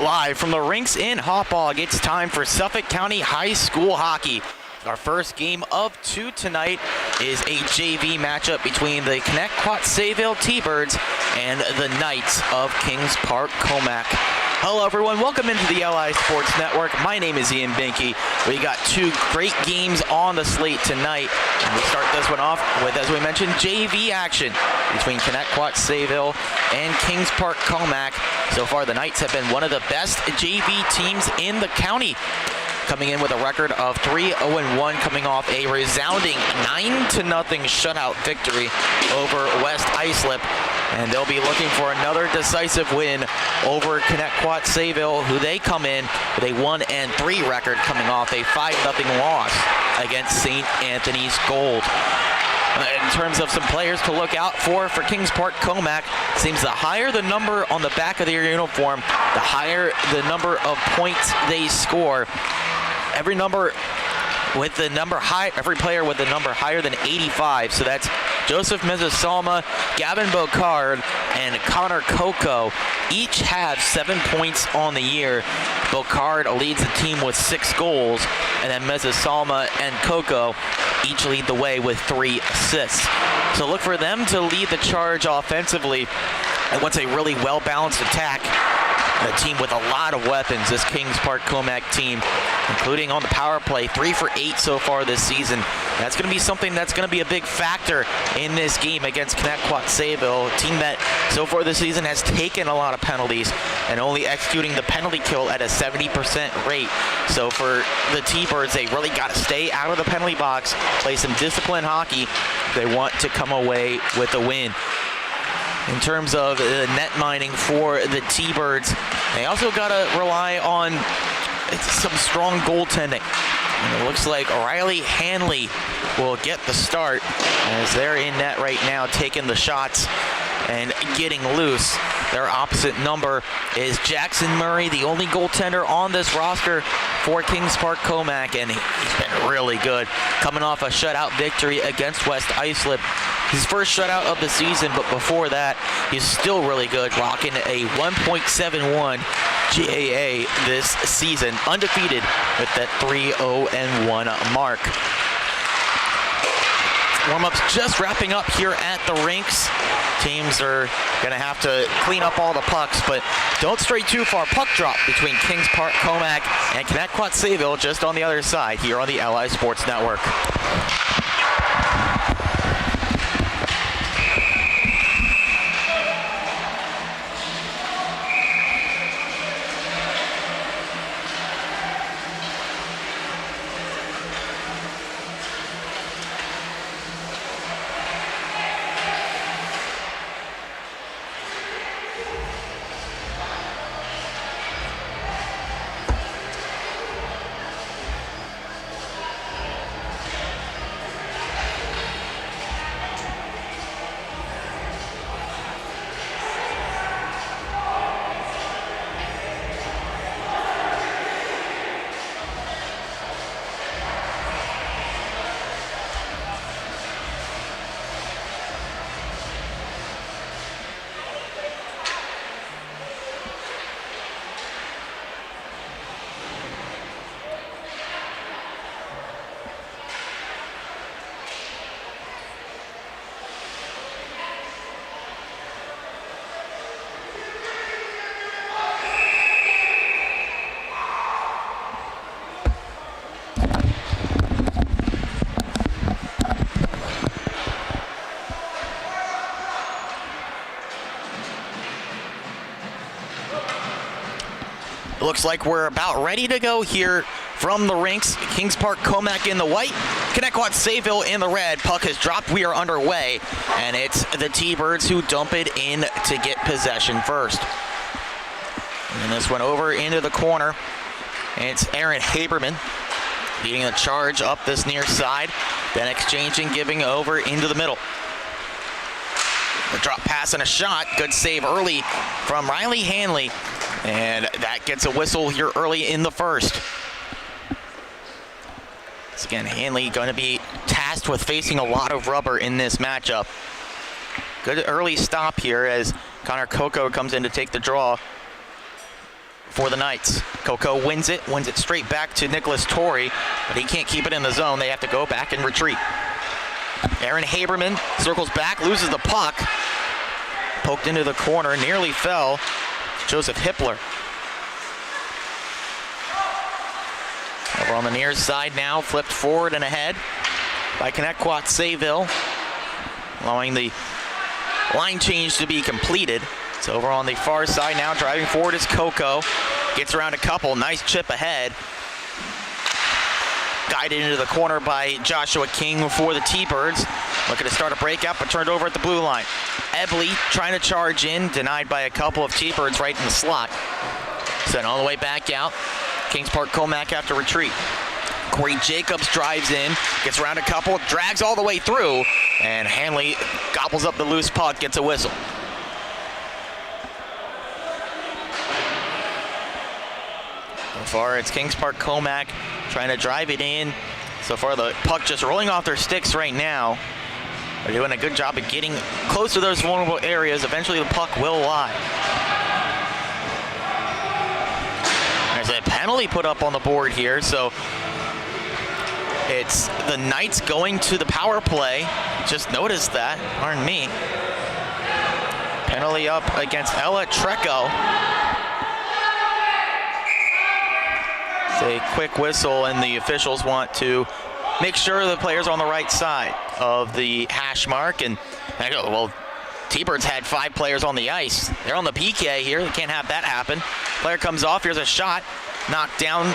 Live from the rinks in Hauppauge, it's time for Suffolk County High School Hockey. Our first game of two tonight is a JV matchup between the Connetquot Sayville T-Birds and the Knights of Kings Park Commack. Hello everyone, welcome into the LI Sports Network. My name is Ian Binky. We got two great games on the slate tonight. And we start this one off with, as we mentioned, JV action between Connetquot Sayville and Kings Park Commack. So far the Knights have been one of the best JV teams in the county, coming in with a record of 3-0-1, coming off a resounding 9-0 shutout victory over West Islip. And they'll be looking for another decisive win over Connetquot Sayville, who they come in with a 1-3 record, coming off a 5-0 loss against St. Anthony's Gold. In terms of some players to look out for Kings Park Commack, seems the higher the number on the back of their uniform, the higher the number of points they score. Every player with the number higher than 85, so that's Joseph Mezzasalma, Gavin Bocard, and Connor Coco, each have 7 points on the year. Bocard leads the team with 6 goals, and then Mezzasalma and Coco each lead the way with 3 assists. So look for them to lead the charge offensively. And once a really well-balanced attack, a team with a lot of weapons, this Kings Park Commack team, including on the power play, 3 for 8 so far this season. That's going to be something that's going to be a big factor in this game against Connetquot Sayville, a team that so far this season has taken a lot of penalties and only executing the penalty kill at a 70% rate. So for the T-Birds, they really got to stay out of the penalty box, play some disciplined hockey if they want to come away with a win. In terms of net mining for the T-Birds, they also got to rely on some strong goaltending. And it looks like Riley Hanley will get the start, as they're in net right now, taking the shots and getting loose. Their opposite number is Jackson Murray, the only goaltender on this roster for Kings Park Commack, and he's been really good, coming off a shutout victory against West Islip. His first shutout of the season, but before that, he's still really good, rocking a 1.71 GAA this season, undefeated with that 3-0-1 mark. Warm-ups just wrapping up here at the rinks. Teams are going to have to clean up all the pucks, but don't stray too far. Puck drop between Kings Park Commack and Connetquot Sayville just on the other side here on the LI Sports Network. Looks like we're about ready to go here from the rinks. Kings Park Commack in the white, Connetquot Sayville in the red. Puck has dropped. We are underway, and it's the T-Birds who dump it in to get possession first. And this one over into the corner. And it's Aaron Haberman leading the charge up this near side, then exchanging, giving over into the middle. A drop pass and a shot. Good save early from Riley Hanley. And that gets a whistle here early in the first. So again, Hanley going to be tasked with facing a lot of rubber in this matchup. Good early stop here as Connor Coco comes in to take the draw for the Knights. Coco wins it straight back to Nicholas Torrey, but he can't keep it in the zone. They have to go back and retreat. Aaron Haberman circles back, loses the puck. Poked into the corner, nearly fell. Joseph Hippler. Over on the near side now, flipped forward and ahead by Connetquot Sayville, allowing the line change to be completed. It's over on the far side now, driving forward is Coco. Gets around a couple, nice chip ahead. Guided into the corner by Joshua King for the T-Birds. Looking to start a breakout, but turned over at the blue line. Ebley trying to charge in, denied by a couple of T-Birds right in the slot. Sent all the way back out. Kings Park Commack have to retreat. Corey Jacobs drives in, gets around a couple, drags all the way through, and Hanley gobbles up the loose puck, gets a whistle. So far, it's Kings Park Commack trying to drive it in. So far, the puck just rolling off their sticks right now. They're doing a good job of getting close to those vulnerable areas. Eventually, the puck will lie. There's a penalty put up on the board here, so it's the Knights going to the power play. Just noticed that, pardon me. Penalty up against Ella Treco. It's a quick whistle, and the officials want to make sure the player's on the right side of the hash mark. And I go, well, T-Birds had 5 players on the ice. They're on the PK here. They can't have that happen. Player comes off. Here's a shot. Knocked down.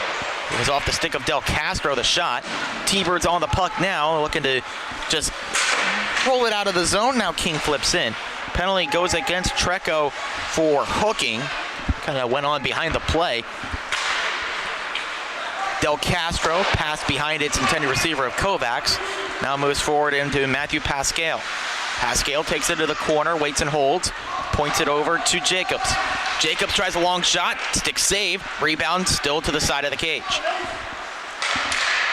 It was off the stick of Del Castro, the shot. T-Birds on the puck now, looking to just roll it out of the zone. Now King flips in. Penalty goes against Treco for hooking. Kind of went on behind the play. Del Castro passed behind its intended receiver of Kovacs. Now moves forward into Matthew Pascal. Pascal takes it to the corner, waits and holds, points it over to Jacobs. Jacobs tries a long shot, stick save, rebound still to the side of the cage.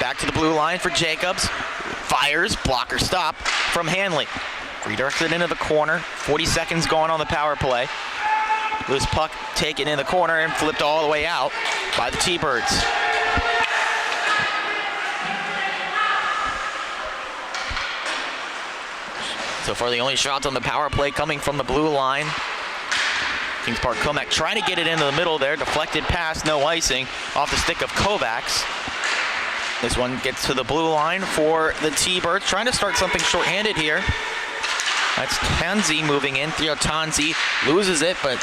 Back to the blue line for Jacobs. Fires, blocker stop from Hanley. Redirected into the corner, 40 seconds gone on the power play. Loose puck taken in the corner and flipped all the way out by the T-Birds. So far, the only shots on the power play coming from the blue line. Kings Park Commack trying to get it into the middle there. Deflected pass, no icing, off the stick of Kovacs. This one gets to the blue line for the T-Birds. Trying to start something shorthanded here. That's Tanzi moving in. Theo Tanzi loses it, but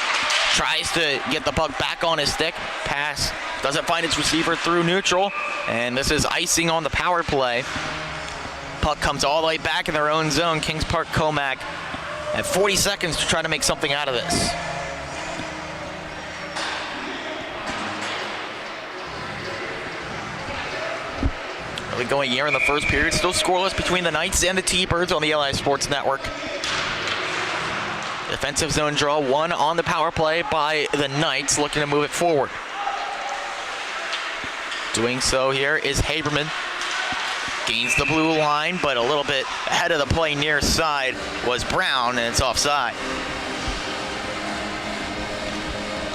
tries to get the puck back on his stick. Pass doesn't find its receiver through neutral. And this is icing on the power play. Puck comes all the way back in their own zone. Kings Park Commack at 40 seconds to try to make something out of this. Early going here in the first period. Still scoreless between the Knights and the T-Birds on the LI Sports Network. Defensive zone draw, 1 on the power play by the Knights, looking to move it forward. Doing so here is Haberman. Gains the blue line, but a little bit ahead of the play near side was Brown, and it's offside.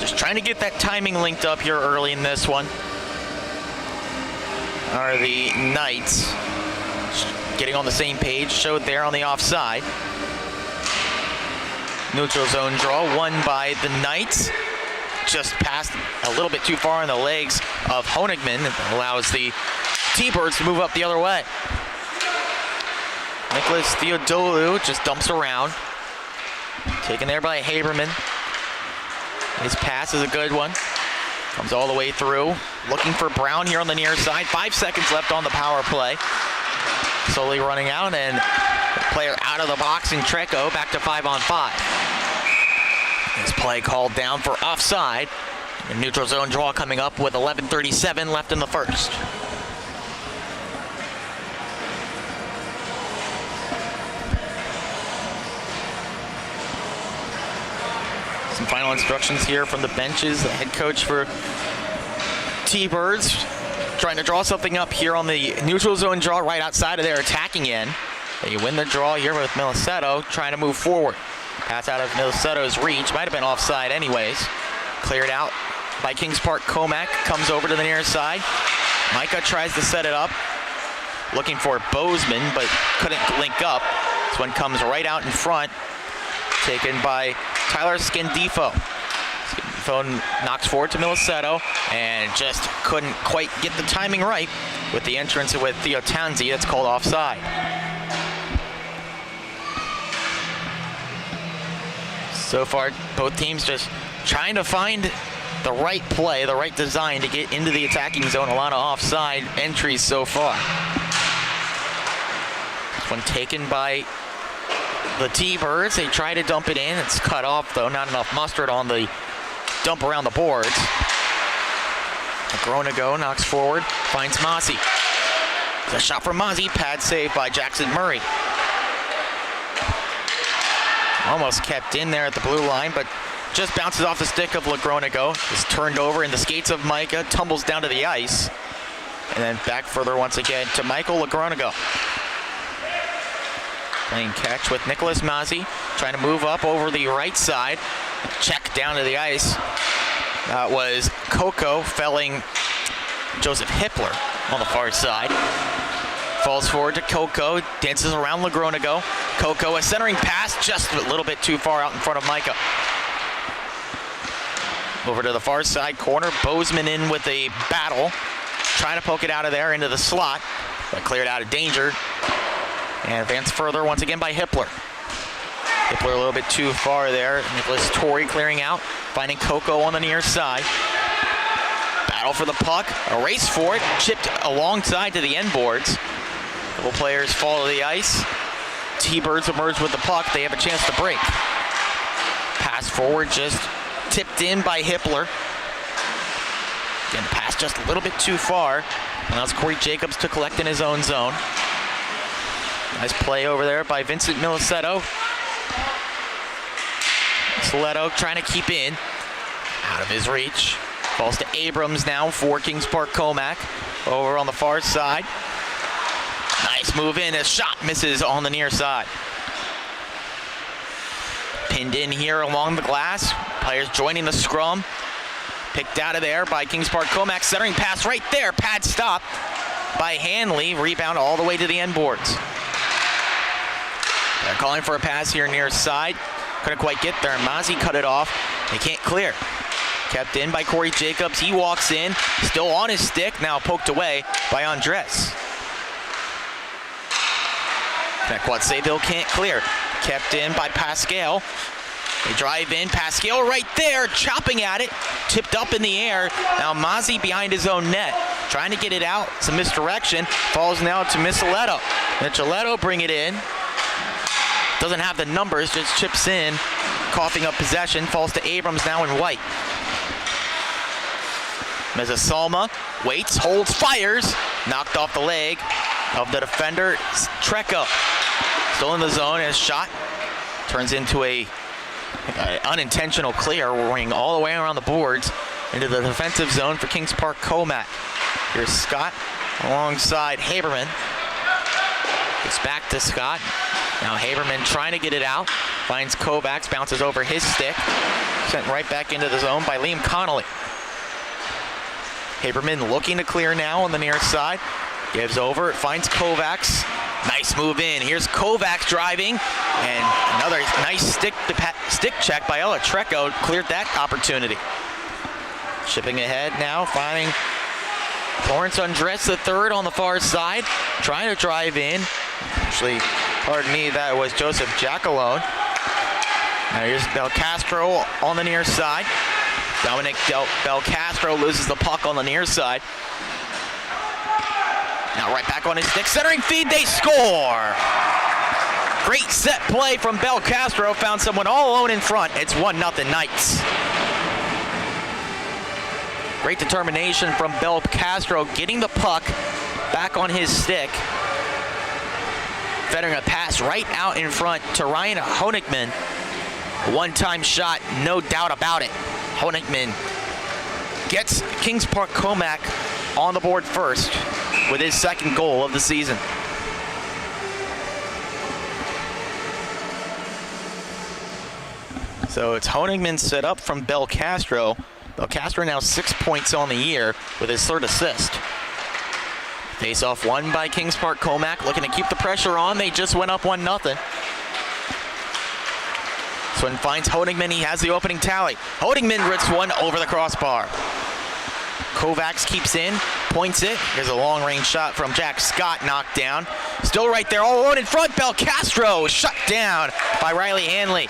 Just trying to get that timing linked up here early in this one. Are the Knights getting on the same page, showed there on the offside. Neutral zone draw, won by the Knights. Just passed a little bit too far in the legs of Honigman. It allows the T-Birds to move up the other way. Nicholas Theodolou just dumps around. Taken there by Haberman. His pass is a good one. Comes all the way through. Looking for Brown here on the near side. 5 seconds left on the power play. Slowly running out, and player out of the box in Treco, back to 5-on-5. This play called down for offside. A neutral zone draw coming up with 11:37 left in the first. Some final instructions here from the benches. The head coach for T-Birds trying to draw something up here on the neutral zone draw right outside of their attacking end. They win the draw here with Miliceto trying to move forward. Pass out of Miliceto's reach. Might have been offside anyways. Cleared out by Kings Park. Commack comes over to the near side. Micah tries to set it up, looking for Bozeman, but couldn't link up. This one comes right out in front, taken by Tyler Scandifo. Scandifo knocks forward to Miliceto and just couldn't quite get the timing right with the entrance with Theo Townsy. That's called offside. So far, both teams just trying to find the right play, the right design to get into the attacking zone. A lot of offside entries so far. This one taken by the T-Birds. They try to dump it in. It's cut off, though. Not enough mustard on the dump around the boards. Gronago knocks forward, finds Mozzie. A shot from Mozzie, pad save by Jackson Murray. Almost kept in there at the blue line, but just bounces off the stick of Lagronago. Is turned over in the skates of Micah, tumbles down to the ice, and then back further once again to Michael Lagronago. Playing catch with Nicholas Mozzie, trying to move up over the right side. Check down to the ice. That was Coco felling Joseph Hippler on the far side. Falls forward to Coco, dances around Lagronago. Coco, a centering pass, just a little bit too far out in front of Micah. Over to the far side corner, Bozeman in with a battle. Trying to poke it out of there into the slot, but cleared out of danger. And advanced further once again by Hippler. Hippler a little bit too far there. Nicholas Torrey clearing out, finding Coco on the near side. Battle for the puck, a race for it, chipped alongside to the end boards. Couple players fall to the ice. T-Birds emerge with the puck. They have a chance to break. Pass forward, just tipped in by Hippler. Again, pass just a little bit too far. Allows Corey Jacobs to collect in his own zone. Nice play over there by Vincent Miliceto. Miliceto trying to keep in. Out of his reach. Falls to Abrams now for Kings Park Commack. Over on the far side. Nice move in. A shot misses on the near side. Pinned in here along the glass. Players joining the scrum. Picked out of there by Kings Park Commack. Centering pass right there. Pad stop by Hanley. Rebound all the way to the end boards. They're calling for a pass here near side. Couldn't quite get there. Mozzie cut it off. They can't clear. Kept in by Corey Jacobs. He walks in. Still on his stick. Now poked away by Andres. Connetquot Sayville can't clear. Kept in by Pascal. They drive in. Pascal right there, chopping at it. Tipped up in the air. Now Mozzie behind his own net. Trying to get it out. It's a misdirection. Falls now to Micheletto. Micheletto bring it in. Doesn't have the numbers, just chips in. Coughing up possession. Falls to Abrams now in white. Mezzasalma waits, holds, fires. Knocked off the leg of the defender, Treco. Still in the zone, and his shot turns into a unintentional clear, running all the way around the boards into the defensive zone for Kings Park Commack. Here's Scott alongside Haberman. It's back to Scott. Now Haberman trying to get it out. Finds Kovacs, bounces over his stick. Sent right back into the zone by Liam Connolly. Haberman looking to clear now on the near side. Gives over, it finds Kovacs. Nice move in. Here's Kovacs driving. And another nice stick check by Ella Treco. Cleared that opportunity. Shipping ahead now, finding Lawrence Andres III on the far side. Trying to drive in. Actually, pardon me, that was Joseph Jackalone. Now here's Belcastro on the near side. Dominic Belcastro loses the puck on the near side. Now right back on his stick, centering feed, they score! Great set play from Belcastro, found someone all alone in front. It's 1-0 Knights. Great determination from Belcastro, getting the puck back on his stick. Fettering a pass right out in front to Ryan Honigman. One-time shot, no doubt about it. Honigman gets Kings Park Commack on the board first with his second goal of the season. So it's Honigman set up from Belcastro. Belcastro now 6 points on the year with his third assist. Face-off won by Kings Park Commack, looking to keep the pressure on. They just went up 1-0. This one finds Hodingman. He has the opening tally. Hodingman rips one over the crossbar. Kovacs keeps in, points it. Here's a long-range shot from Jack Scott, knocked down. Still right there, all alone in front. Belcastro shut down by Riley Hanley.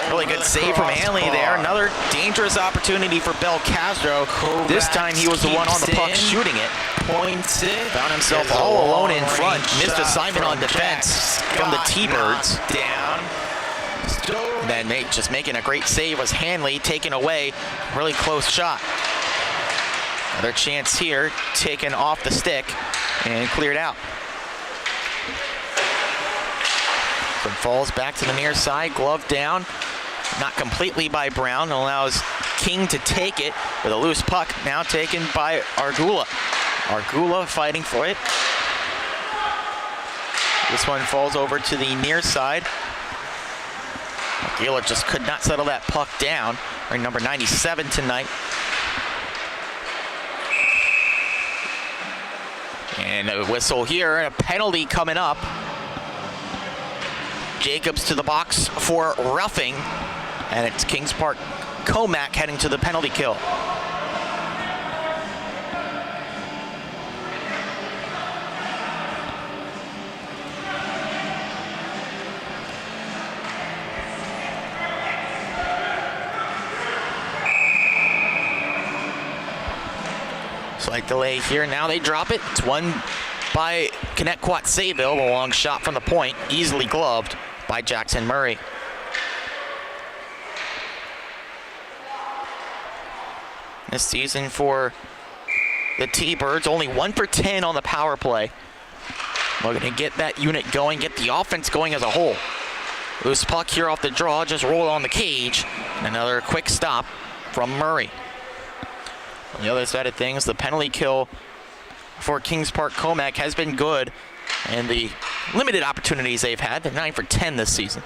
Really good save from Hanley there. Another dangerous opportunity for Belcastro. This time he was the one on the puck shooting it. Points it. Found himself all alone in front. Missed assignment on defense from the T-Birds. Down. And then Nate just making a great save was Hanley, taken away. Really close shot. Another chance here, taken off the stick and cleared out. Some falls back to the near side, glove down. Not completely by Brown, allows King to take it with a loose puck, now taken by Argula. Argula fighting for it. This one falls over to the near side. Argula just could not settle that puck down. Wearing number 97 tonight. And a whistle here, and a penalty coming up. Jacobs to the box for roughing. And it's Kings Park Commack heading to the penalty kill. Slight delay here. Now they drop it. It's won by Connetquot Sayville. A long shot from the point, easily gloved by Jackson Murray. This season for the T-Birds, only 1 for 10 on the power play. Looking to get that unit going, get the offense going as a whole. Loose puck here off the draw, just rolled on the cage. Another quick stop from Murray. On the other side of things, the penalty kill for Kings Park Commack has been good. And the limited opportunities they've had, they're 9 for 10 this season.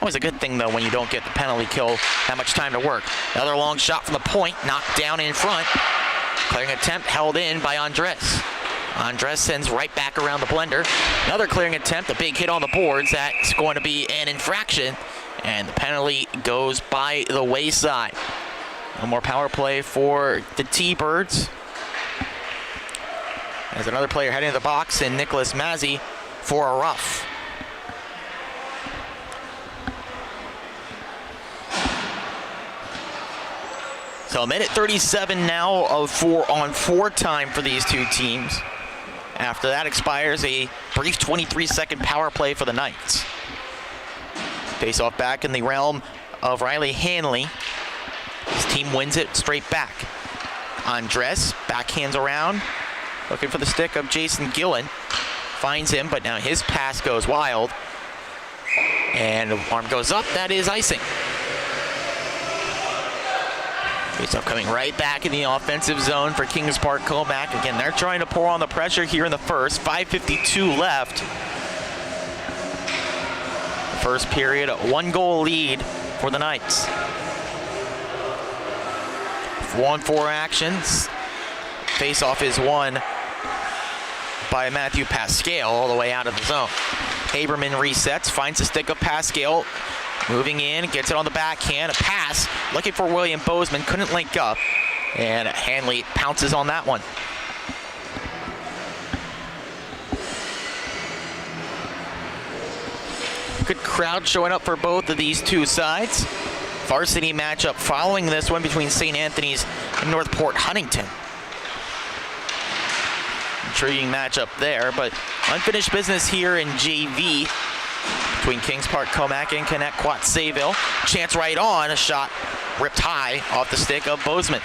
Always a good thing, though, when you don't get the penalty kill, that much time to work. Another long shot from the point, knocked down in front. Clearing attempt held in by Andres. Andres sends right back around the blender. Another clearing attempt, a big hit on the boards. That's going to be an infraction. And the penalty goes by the wayside. No more power play for the T-Birds. There's another player heading to the box, and Nicholas Mazzi for a rough. So a minute 37 now of 4-on-4 time for these two teams. After that expires, a brief 23-second power play for the Knights. Face off back in the realm of Riley Hanley. His team wins it straight back. Andres backhands around, looking for the stick of Jason Gillen. Finds him, but now his pass goes wild. And the arm goes up, that is icing. Face-off coming right back in the offensive zone for Kings Park Commack. Again, they're trying to pour on the pressure here in the first. 5:52 left. First period, a 1-goal lead for the Knights. 4-on-4 actions. Face-off is won by Matthew Pascal all the way out of the zone. Haberman resets, finds the stick of Pascal. Moving in, gets it on the backhand, a pass, looking for William Bozeman, couldn't link up, and Hanley pounces on that one. Good crowd showing up for both of these two sides. Varsity matchup following this one between St. Anthony's and Northport Huntington. Intriguing matchup there, but unfinished business here in JV between Kings Park Commack and Connetquot Sayville. Chance right on, a shot ripped high off the stick of Bozeman.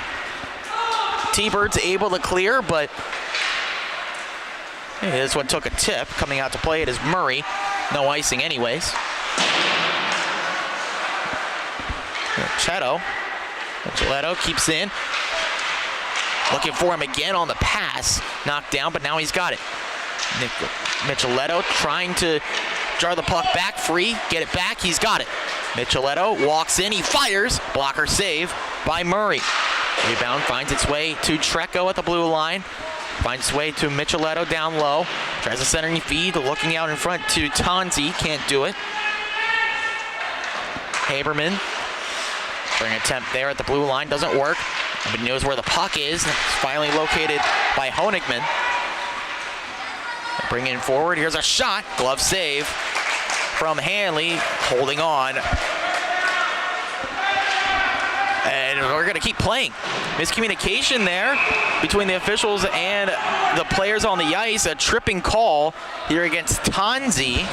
T-Birds able to clear, but this one took a tip. Coming out to play it is Murray. No icing anyways. Micheletto keeps in. Looking for him again on the pass. Knocked down, but now he's got it. Micheletto trying to jar the puck back free. Get it back. He's got it. Micheletto walks in, he fires. Blocker save by Murray. Rebound finds its way to Trecco at the blue line. Finds its way to Micheletto down low. Tries a centering feed, looking out in front to Tanzi. Can't do it. Haberman. Bring attempt there at the blue line. Doesn't work. But he knows where the puck is. It's finally located by Honigman. Bringing it forward. Here's a shot. Glove save from Hanley. Holding on. And we're going to keep playing. Miscommunication there between the officials and the players on the ice. A tripping call here against Tanzi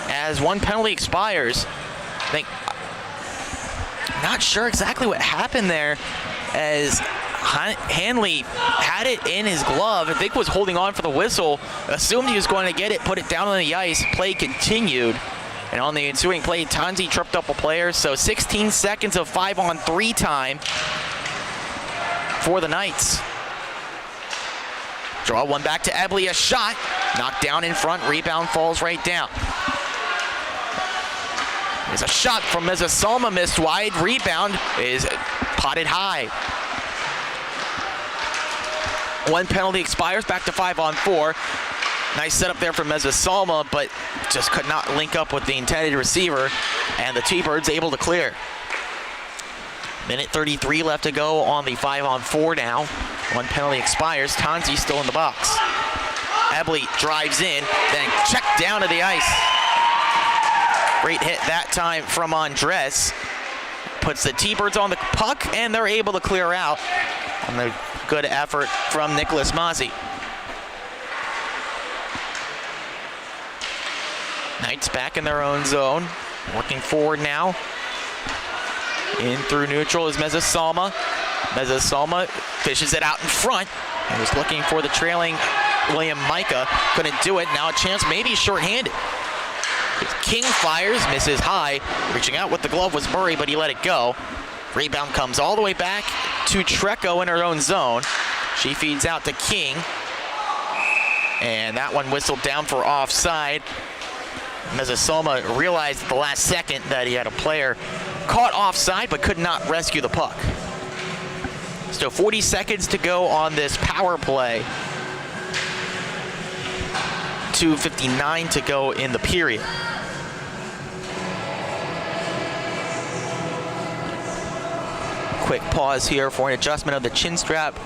as one penalty expires. Not sure exactly what happened there as Hanley had it in his glove. I think was holding on for the whistle. Assumed he was going to get it, put it down on the ice. Play continued. And on the ensuing play, Tanzi tripped up a player. So 16 seconds of 5-on-3 time for the Knights. Draw one back to Ebley, a shot. Knocked down in front, rebound falls right down. There's a shot from Mezzasalma, missed wide. Rebound is potted high. One penalty expires, back to 5-on-4. Nice setup there for Mezzasalma, but just could not link up with the intended receiver, and the T-Birds able to clear. Minute 33 left to go on the 5-on-4 now. One penalty expires. Tanzi still in the box. Ebley drives in, then checked down to the ice. Great hit that time from Andres. Puts the T-Birds on the puck, and they're able to clear out on the good effort from Nicholas Mazzi. Knights back in their own zone. Working forward now. In through neutral is Mezzasalma. Mezzasalma fishes it out in front. He was looking for the trailing William Micah. Couldn't do it. Now a chance, maybe shorthanded. King fires, misses high. Reaching out with the glove was Murray, but he let it go. Rebound comes all the way back to Trecco in her own zone. She feeds out to King. And that one whistled down for offside. Mezzasalma realized at the last second that he had a player caught offside but could not rescue the puck. Still 40 seconds to go on this power play. 2:59 to go in the period. Quick pause here for an adjustment of the chin strap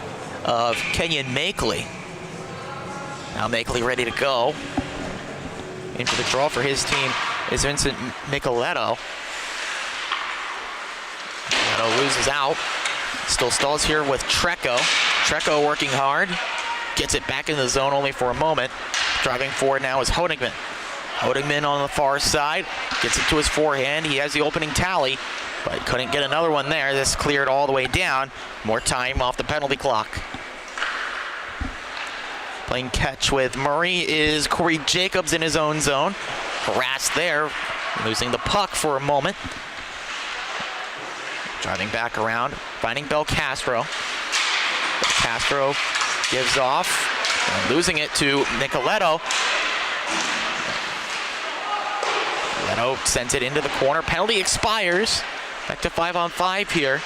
of Kenyon Makeley. Now Makeley ready to go. Into the draw for his team is Vincent Micheletto. Micheletto loses out. Still stalls here with Trecco. Trecco working hard. Gets it back in the zone only for a moment. Driving forward now is Honigman. Honigman on the far side. Gets it to his forehand. He has the opening tally, but couldn't get another one there. This cleared all the way down. More time off the penalty clock. Playing catch with Murray is Corey Jacobs in his own zone. Harassed there, losing the puck for a moment. Driving back around, finding Belcastro. Belcastro gives off, and losing it to Micheletto. Micheletto sends it into the corner. Penalty expires. Back to 5-on-5 here.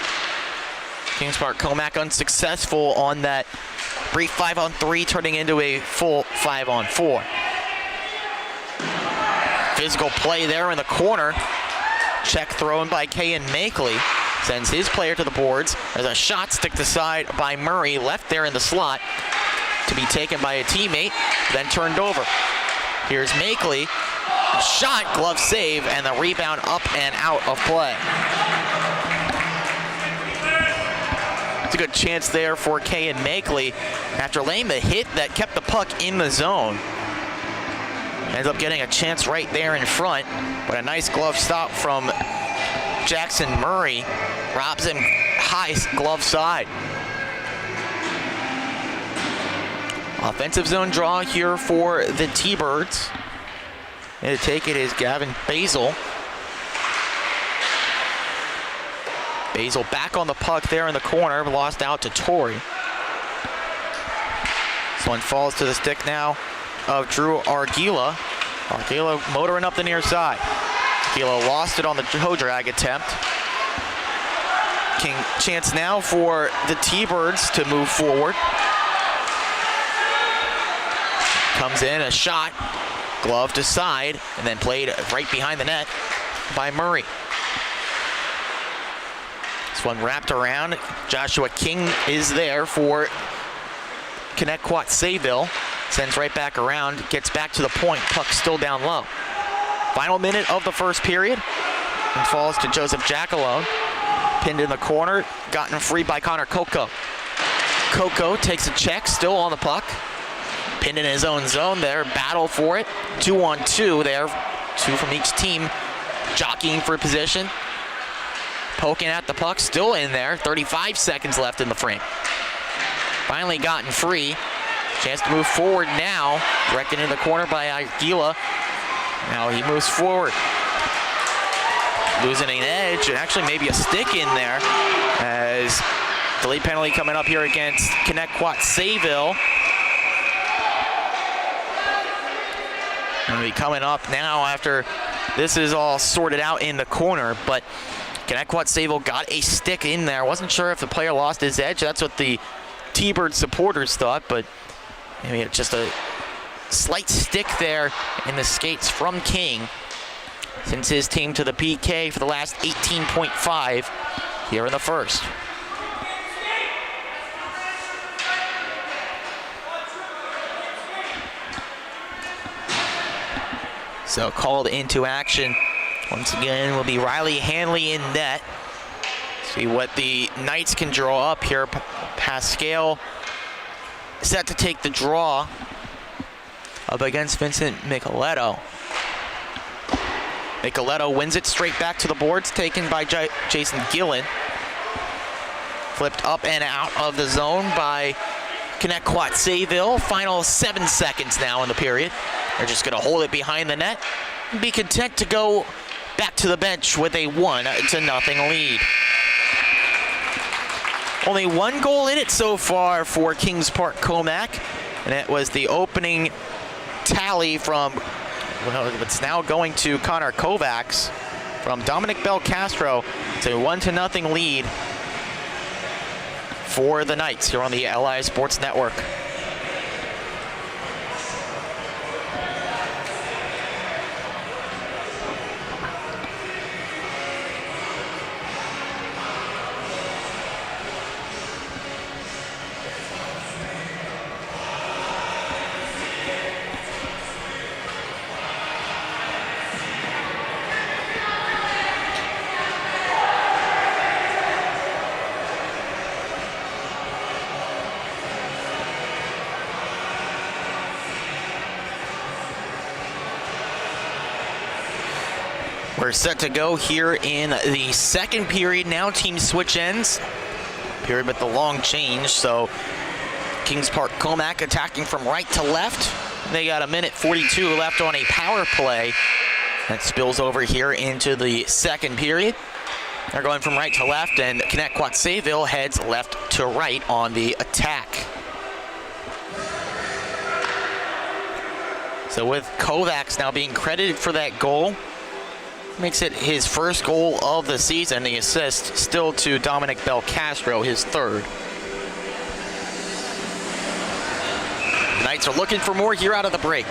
Kings Park Commack unsuccessful on that brief 5-on-3, turning into a full 5-on-4. Physical play there in the corner. Check thrown by Kayan Makeley. Sends his player to the boards. There's a shot sticked aside by Murray, left there in the slot to be taken by a teammate, then turned over. Here's Makeley. Shot, glove save, and the rebound up and out of play. It's a good chance there for Kayan Makeley after laying the hit that kept the puck in the zone. Ends up getting a chance right there in front, but a nice glove stop from Jackson Murray robs him high glove side. Offensive zone draw here for the T-Birds. And to take it is Gavin Basil. Basil back on the puck there in the corner, lost out to Torrey. This one falls to the stick now of Drew Arguila. Arguila motoring up the near side. Kilo lost it on the toe drag attempt. King chance now for the T-Birds to move forward. Comes in, a shot, glove to side, and then played right behind the net by Murray. This one wrapped around. Joshua King is there for Connetquot Sayville. Sends right back around, gets back to the point, puck still down low. Final minute of the first period, and falls to Joseph Jackalone. Pinned in the corner, gotten free by Connor Coco. Coco takes a check, still on the puck. Pinned in his own zone there, battle for it. 2-on-2 there, two from each team, jockeying for position. Poking at the puck, still in there, 35 seconds left in the frame. Finally gotten free. Chance to move forward now, directed in the corner by Aguila. Now he moves forward. Losing an edge, and actually maybe a stick in there, as delay penalty coming up here against Connetquot Sayville. Going to be coming up now after this is all sorted out in the corner, but Connetquot Sayville got a stick in there. Wasn't sure if the player lost his edge. That's what the T-Bird supporters thought, but maybe just a slight stick there in the skates from King. Since his team to the PK for the last 18.5 here in the first. So called into action once again will be Riley Hanley in net. See what the Knights can draw up here. Pascal set to take the draw up against Vincent Micheletto. Micheletto wins it straight back to the boards, taken by Jason Gillen. Flipped up and out of the zone by Connetquot Sayville. Final 7 seconds now in the period. They're just going to hold it behind the net and be content to go back to the bench with a 1-0 lead. Only one goal in it so far for Kings Park Commack, and it was the opening tally from, well, it's now going to Connor Kovacs from Dominic Belcastro. It's a 1-0 lead for the Knights here on the LI Sports Network. We're set to go here in the second period now. Teams switch ends. Period with the long change. So Kings Park Commack attacking from right to left. They got 1:42 left on a power play. That spills over here into the second period. They're going from right to left, and Connetquot Sayville heads left to right on the attack. So with Kovacs now being credited for that goal, makes it his first goal of the season. The assist still to Dominic Belcastro, his third. The Knights are looking for more here out of the break.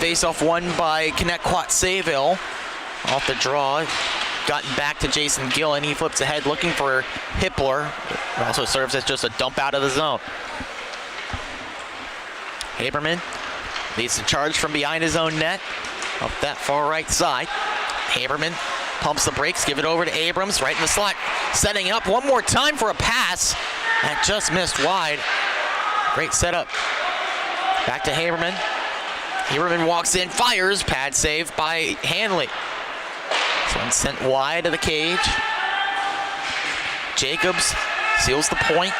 Face-off won by Connetquot Sayville. Off the draw, gotten back to Jason Gillen. He flips ahead looking for Hippler. It also serves as just a dump out of the zone. Haberman leads the charge from behind his own net. Up that far right side. Haberman pumps the brakes, give it over to Abrams, right in the slot. Setting up one more time for a pass. That just missed wide. Great setup. Back to Haberman. Haberman walks in, fires. Pad save by Hanley. This one sent wide of the cage. Jacobs seals the point.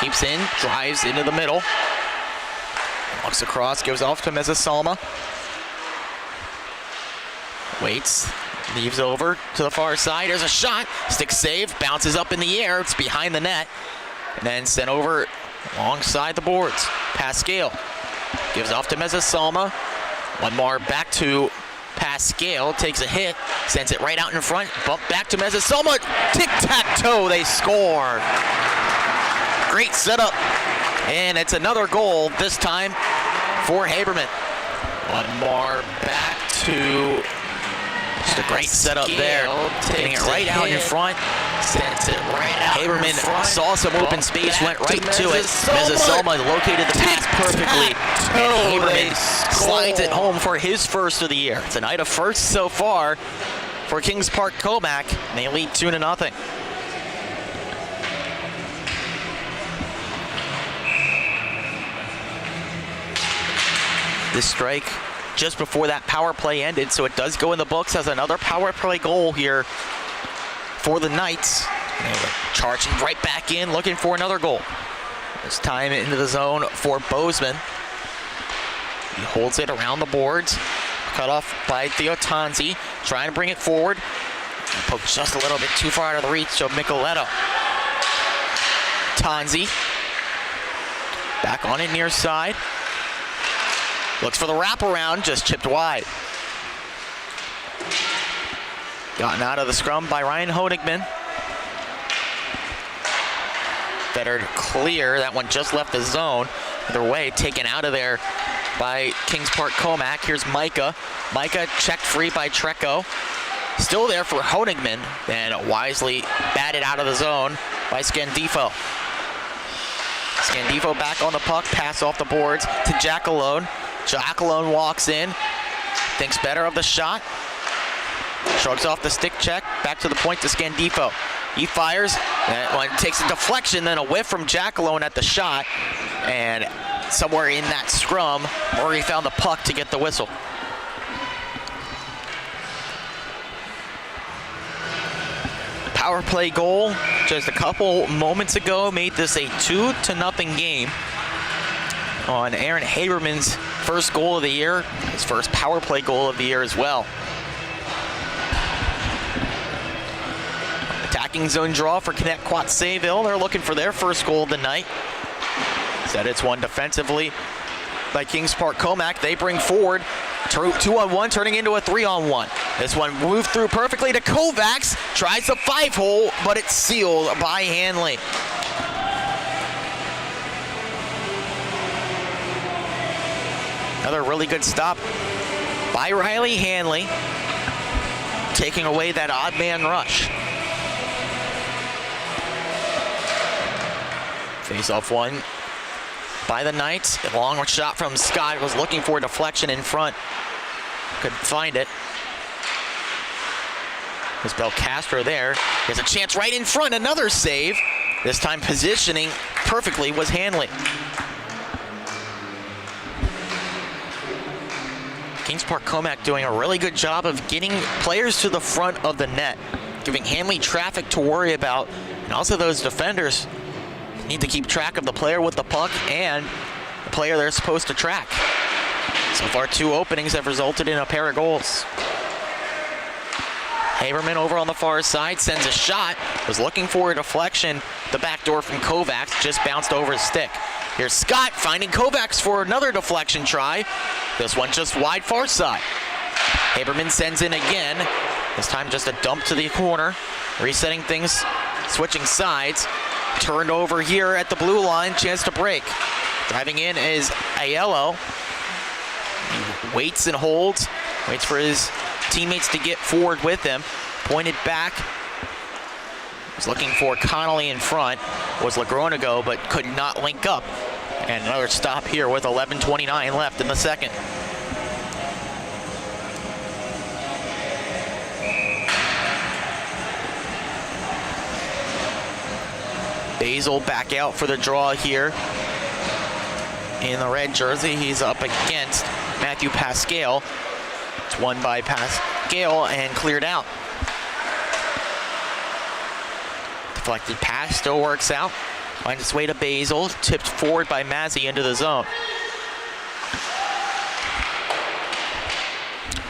Keeps in, drives into the middle. Walks across, goes off to Mezzasalma. Waits, leaves over to the far side. There's a shot, stick save, bounces up in the air. It's behind the net, and then sent over alongside the boards. Pascal gives off to Mezzasalma. One more back to Pascal takes a hit, sends it right out in front, bump back to Mezzaselma, tic-tac-toe, they score. Great setup, and it's another goal, this time for Haberman. One more back to just a great setup there, getting it right out in front. Sends it right out. Haberman saw some open space, went right to it. Mezzaselma located the pass perfectly, and Haberman slides it home for his first of the year. It's a night of firsts so far for Kings Park Commack, and they lead 2-0. This strike just before that power play ended, so it does go in the books as another power play goal here for the Knights. They were charging right back in, looking for another goal. This time into the zone for Bozeman. He holds it around the boards. Cut off by Theo Tanzi, trying to bring it forward. Poked just a little bit too far out of the reach of Micheletto. Tanzi back on it near side. Looks for the wraparound, just chipped wide. Gotten out of the scrum by Ryan Honigman. Fettered clear, that one just left the zone. Either way, taken out of there by Kings Park Commack. Here's Micah. Micah checked free by Treco. Still there for Honigman, and wisely batted out of the zone by Scandifo. Scandifo back on the puck, pass off the boards to Jackalone. Jackalone walks in, thinks better of the shot, shrugs off the stick check, back to the point to Scandifo. He fires, that one takes a deflection, then a whiff from Jackalone at the shot, and somewhere in that scrum, Murray found the puck to get the whistle. Power play goal just a couple moments ago made this a 2-0 game on Aaron Haberman's first goal of the year, his first power play goal of the year as well. Attacking zone draw for Connetquot Sayville. They're looking for their first goal of the night. Said it's one defensively by Kings Park Commack. They bring forward 2-on-1, turning into a 3-on-1. This one moved through perfectly to Kovacs. Tries the 5-hole, but it's sealed by Hanley. Another really good stop by Riley Hanley, taking away that odd man rush. Face-off one by the Knights. A long shot from Scott, was looking for a deflection in front. Couldn't find it. There's Belcastro there. There's a chance right in front, another save. This time positioning perfectly was Hanley. Kings Park Commack doing a really good job of getting players to the front of the net, giving Hanley traffic to worry about, and also those defenders need to keep track of the player with the puck and the player they're supposed to track. So far, 2 openings have resulted in a pair of goals. Haberman over on the far side sends a shot, was looking for a deflection. The back door from Kovacs just bounced over his stick. Here's Scott finding Kovacs for another deflection try. This one just wide far side. Haberman sends in again. This time just a dump to the corner. Resetting things, switching sides. Turned over here at the blue line, chance to break. Driving in is Aiello. He waits and holds, waits for his teammates to get forward with him. Pointed back. Was looking for Connolly in front. Was Lagronigo, but could not link up. And another stop here with 11:29 left in the second. Basil back out for the draw here. In the red jersey, he's up against Matthew Pascal. It's won by Pascal and cleared out. Deflected pass still works out. Finds its way to Basil, tipped forward by Mazzy into the zone.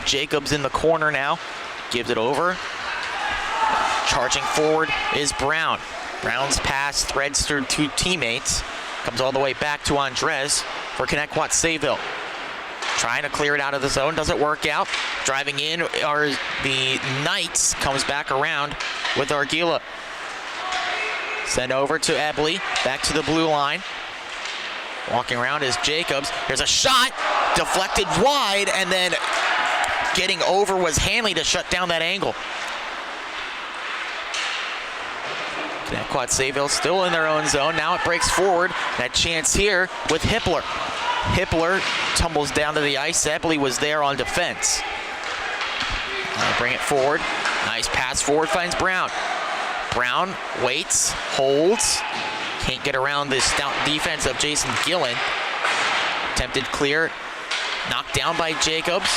Jacobs in the corner now, gives it over. Charging forward is Brown. Brown's pass threads through 2 teammates, comes all the way back to Andres for Connetquot Sayville. trying to clear it out of the zone. Doesn't work out. Driving in are the Knights. Comes back around with Arguila. Send over to Ebley. Back to the blue line. Walking around is Jacobs. Here's a shot. Deflected wide, and then getting over was Hanley to shut down that angle. Connetquot Sayville still in their own zone. Now it breaks forward. That chance here with Hippler. Hippler tumbles down to the ice. Ebley was there on defense. Bring it forward. Nice pass forward, finds Brown. Brown waits, holds. Can't get around the stout defense of Jason Gillen. Attempted clear. Knocked down by Jacobs.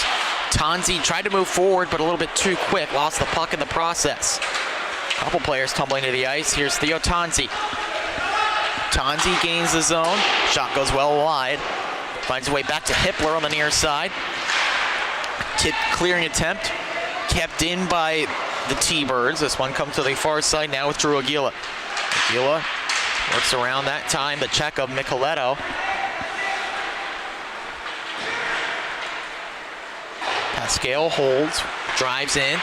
Tanzi tried to move forward, but a little bit too quick. Lost the puck in the process. Couple players tumbling to the ice. Here's Theo Tanzi. Tanzi gains the zone. Shot goes well wide. Finds his way back to Hippler on the near side. Tip clearing attempt. Kept in by the T-Birds. This one comes to the far side now with Drew Aguila. Aguila works around that time. The check of Micheletto. Pascal holds, drives in,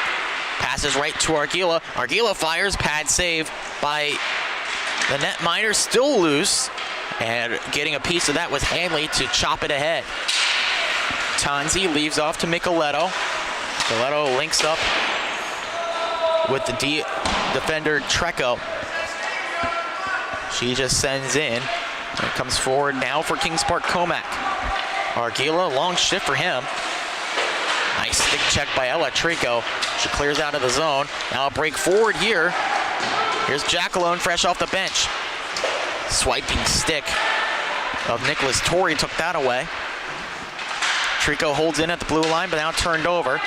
passes right to Arguila. Arguila fires, pad save by the netminder, still loose. And getting a piece of that was Hanley to chop it ahead. Tanzi leaves off to Micheletto. Micheletto links up with the defender Trecco. She just sends in. And it comes forward now for Kings Park Commack. Arguila, long shift for him. Nice stick check by Ella Trico. She clears out of the zone. Now a break forward here. Here's Jackalone fresh off the bench. Swiping stick of Nicholas Torrey took that away. Trico holds in at the blue line, but now turned over.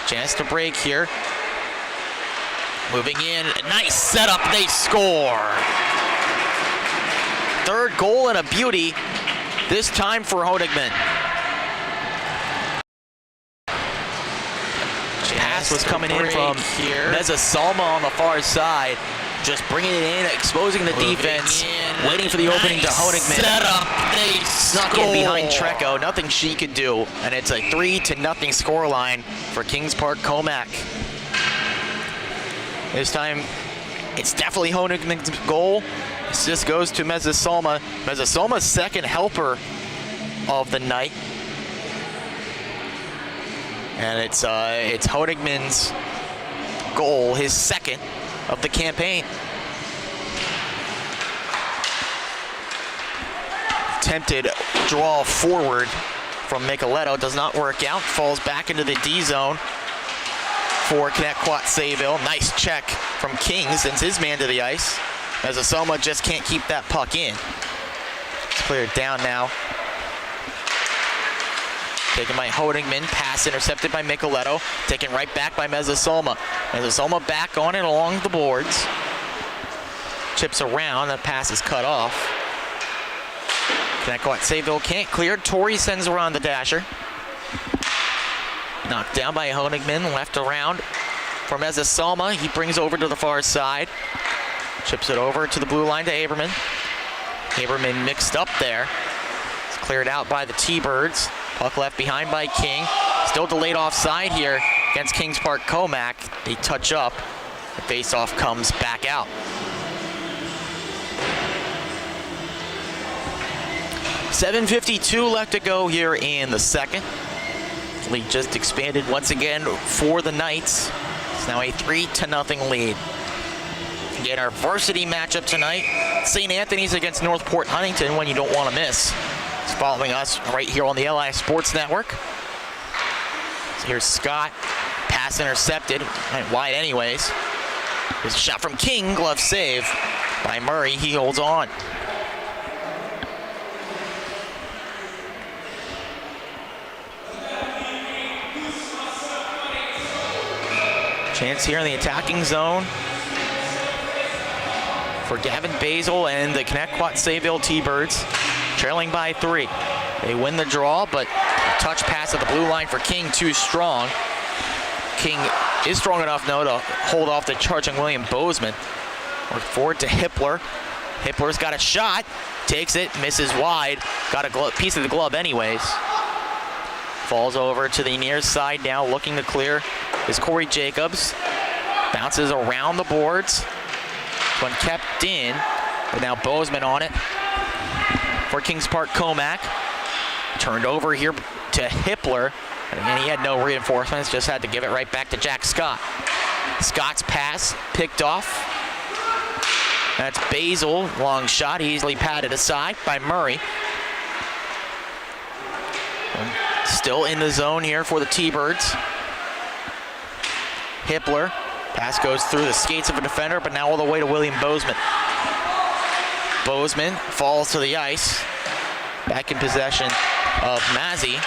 Chance to break here. Moving in, nice setup, they score. Third goal and a beauty, this time for Honigman. Pass was coming in from Meza Salma on the far side. Just bringing it in, exposing the defense, waiting for the opening to Honigman. They snuck in behind Trecco, nothing she could do, and it's a 3-0 scoreline for Kings Park Commack. This time, it's definitely Honigman's goal. This goes to Meza Salma. Meza Salma's second helper of the night. And it's Honigman's goal, his second of the campaign. Attempted draw forward from Micheletto, does not work out, falls back into the D zone for Connetquot Sayville. Nice check from King, sends his man to the ice. As Asoma just can't keep that puck in. It's cleared down now. Taken by Honigman, pass intercepted by Micheletto, taken right back by Meza-Salma. Meza-Salma back on it along the boards. Chips around, that pass is cut off. Connetquot Sayville can't clear. Torrey sends around the dasher. Knocked down by Honigman, left around for Meza-Salma. He brings over to the far side. Chips it over to the blue line to Aberman. Aberman mixed up there. It's cleared out by the T-Birds. Puck left behind by King. Still delayed offside here against Kings Park Commack. They touch up. The face-off comes back out. .752 left to go here in the second. Lead just expanded once again for the Knights. It's now a 3-0 lead. Again, our varsity matchup tonight, St. Anthony's against Northport Huntington, one you don't want to miss. It's following us right here on the LI Sports Network. So here's Scott, pass intercepted, went wide anyways. Here's a shot from King, glove save by Murray, he holds on. Chance here in the attacking zone for Gavin Basil and the Connetquot Sayville T-Birds, trailing by 3. They win the draw, but a touch pass at the blue line for King, too strong. King is strong enough now to hold off the charging William Bozeman. Work forward to Hippler. Hippler's got a shot, takes it, misses wide. Got a piece of the glove anyways. Falls over to the near side now, looking to clear is Corey Jacobs. Bounces around the boards. One kept in, but now Bozeman on it for Kings Park Commack. Turned over here to Hippler. And he had no reinforcements, just had to give it right back to Jack Scott. Scott's pass picked off. That's Basil, long shot, easily patted aside by Murray. And still in the zone here for the T-Birds. Hippler, pass goes through the skates of a defender, but now all the way to William Bozeman. Bozeman falls to the ice. Back in possession of Mazzy.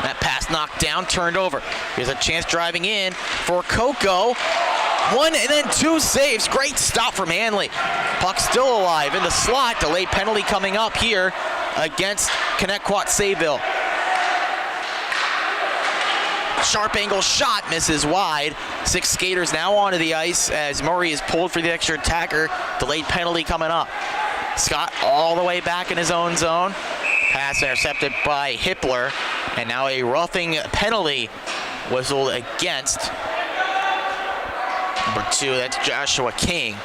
That pass knocked down, turned over. Here's a chance driving in for Coco. One and then two saves. Great stop from Hanley. Puck still alive in the slot. Delayed penalty coming up here against Connetquot Sayville. Sharp angle shot, misses wide. 6 skaters now onto the ice as Murray is pulled for the extra attacker. Delayed penalty coming up. Scott all the way back in his own zone. Pass intercepted by Hippler. And now a roughing penalty whistled against number 2. That's Joshua King.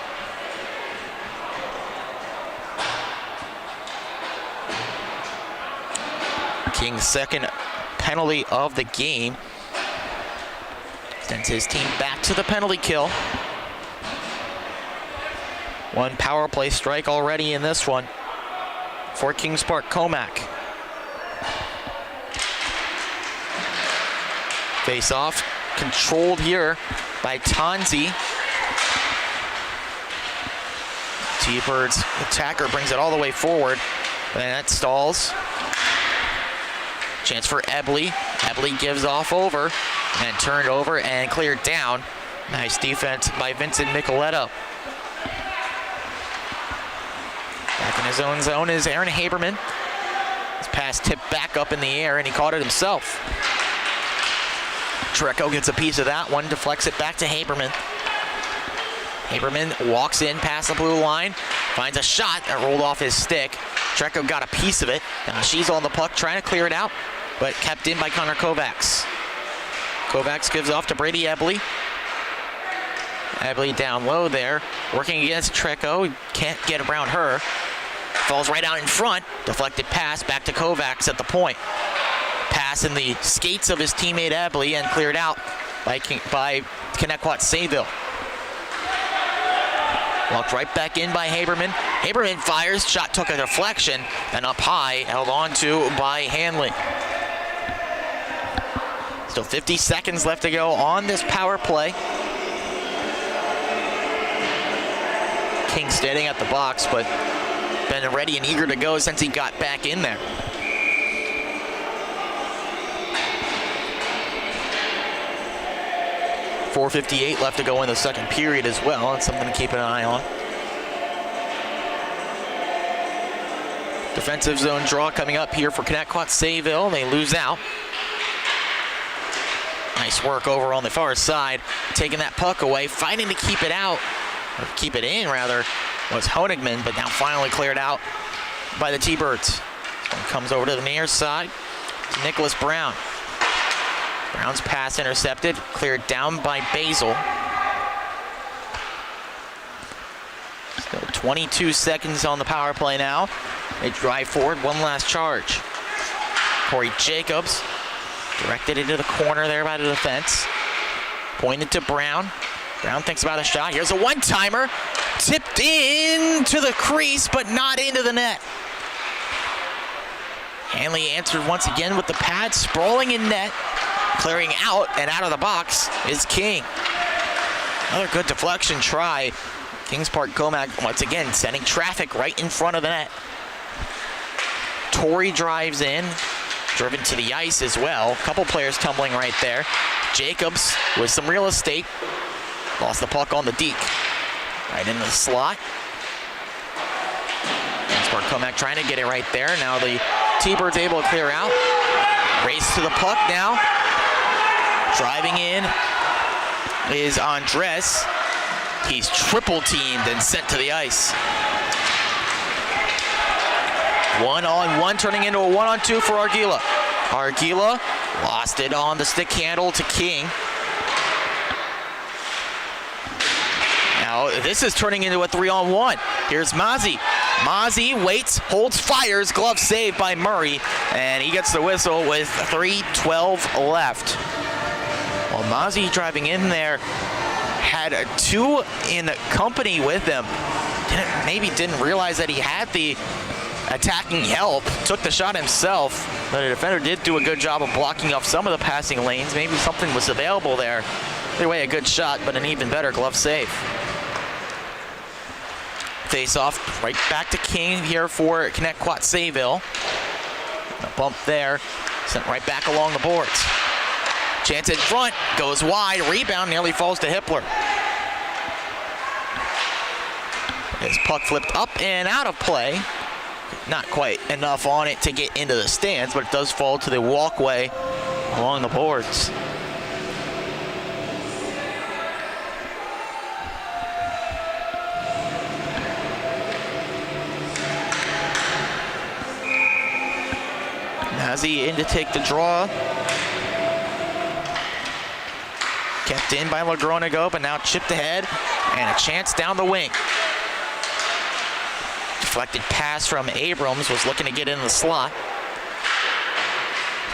King's second penalty of the game. Sends his team back to the penalty kill. One power play strike already in this one for Kings Park Commack. Face off, controlled here by Tanzi. T-Birds attacker brings it all the way forward, and that stalls. Chance for Ebley. Ebley gives off over, and turned over and cleared down. Nice defense by Vincent Micheletto. Back in his own zone is Aaron Haberman. His pass tipped back up in the air, and he caught it himself. Trecco gets a piece of that one, deflects it back to Haberman. Haberman walks in past the blue line, finds a shot that rolled off his stick. Trecco got a piece of it. Now she's on the puck trying to clear it out, but kept in by Connor Kovacs. Kovacs gives off to Brady Ebley. Ebley down low there, working against Trecco. Can't get around her. Falls right out in front. Deflected pass back to Kovacs at the point. Pass in the skates of his teammate Ebley and cleared out by Connetquot Sayville. Walked right back in by Haberman. Haberman fires, shot took a deflection, and up high, held on to by Hanley. Still 50 seconds left to go on this power play. King standing at the box, but been ready and eager to go since he got back in there. .458 left to go in the second period as well. That's something to keep an eye on. Defensive zone draw coming up here for Connetquot Sayville. They lose out. Nice work over on the far side. Taking that puck away, fighting to keep it out, or keep it in rather, was Honigman, but now finally cleared out by the T-Birds. Comes over to the near side to Nicholas Brown. Brown's pass intercepted, cleared down by Basil. Still 22 seconds on the power play now. They drive forward, one last charge. Corey Jacobs directed into the corner there by the defense. Pointed to Brown. Brown thinks about a shot. Here's a one-timer. Tipped into the crease, but not into the net. Hanley answered once again with the pad, sprawling in net. Clearing out and out of the box is King. Another good deflection try. Kings Park Commack once again sending traffic right in front of the net. Torrey drives in, driven to the ice as well. A couple players tumbling right there. Jacobs with some real estate. Lost the puck on the deke. Right into the slot. Kings Park Commack trying to get it right there. Now the T-Birds able to clear out. Race to the puck now. Driving in is Andres. He's triple teamed and sent to the ice. 1-on-1 turning into a 1-on-2 for Arguila. Arguila lost it on the stick handle to King. Now this is turning into a 3-on-1. Here's Mazzi. Mazzi waits, holds, fires, glove saved by Murray, and he gets the whistle with 3:12 left. Well, Mazzi driving in there had 2 in company with him. Maybe didn't realize that he had the attacking help, took the shot himself, but the defender did do a good job of blocking off some of the passing lanes. Maybe something was available there. Either way, a good shot, but an even better glove save. Face off right back to King here for Connetquot Sayville. A bump there, sent right back along the boards. Chance in front, goes wide, rebound nearly falls to Hippler. His puck flipped up and out of play. Not quite enough on it to get into the stands, but it does fall to the walkway along the boards. Mazzi in to take the draw. Kept in by Lagronigo, but now chipped ahead, and a chance down the wing. Deflected pass from Abrams, was looking to get in the slot.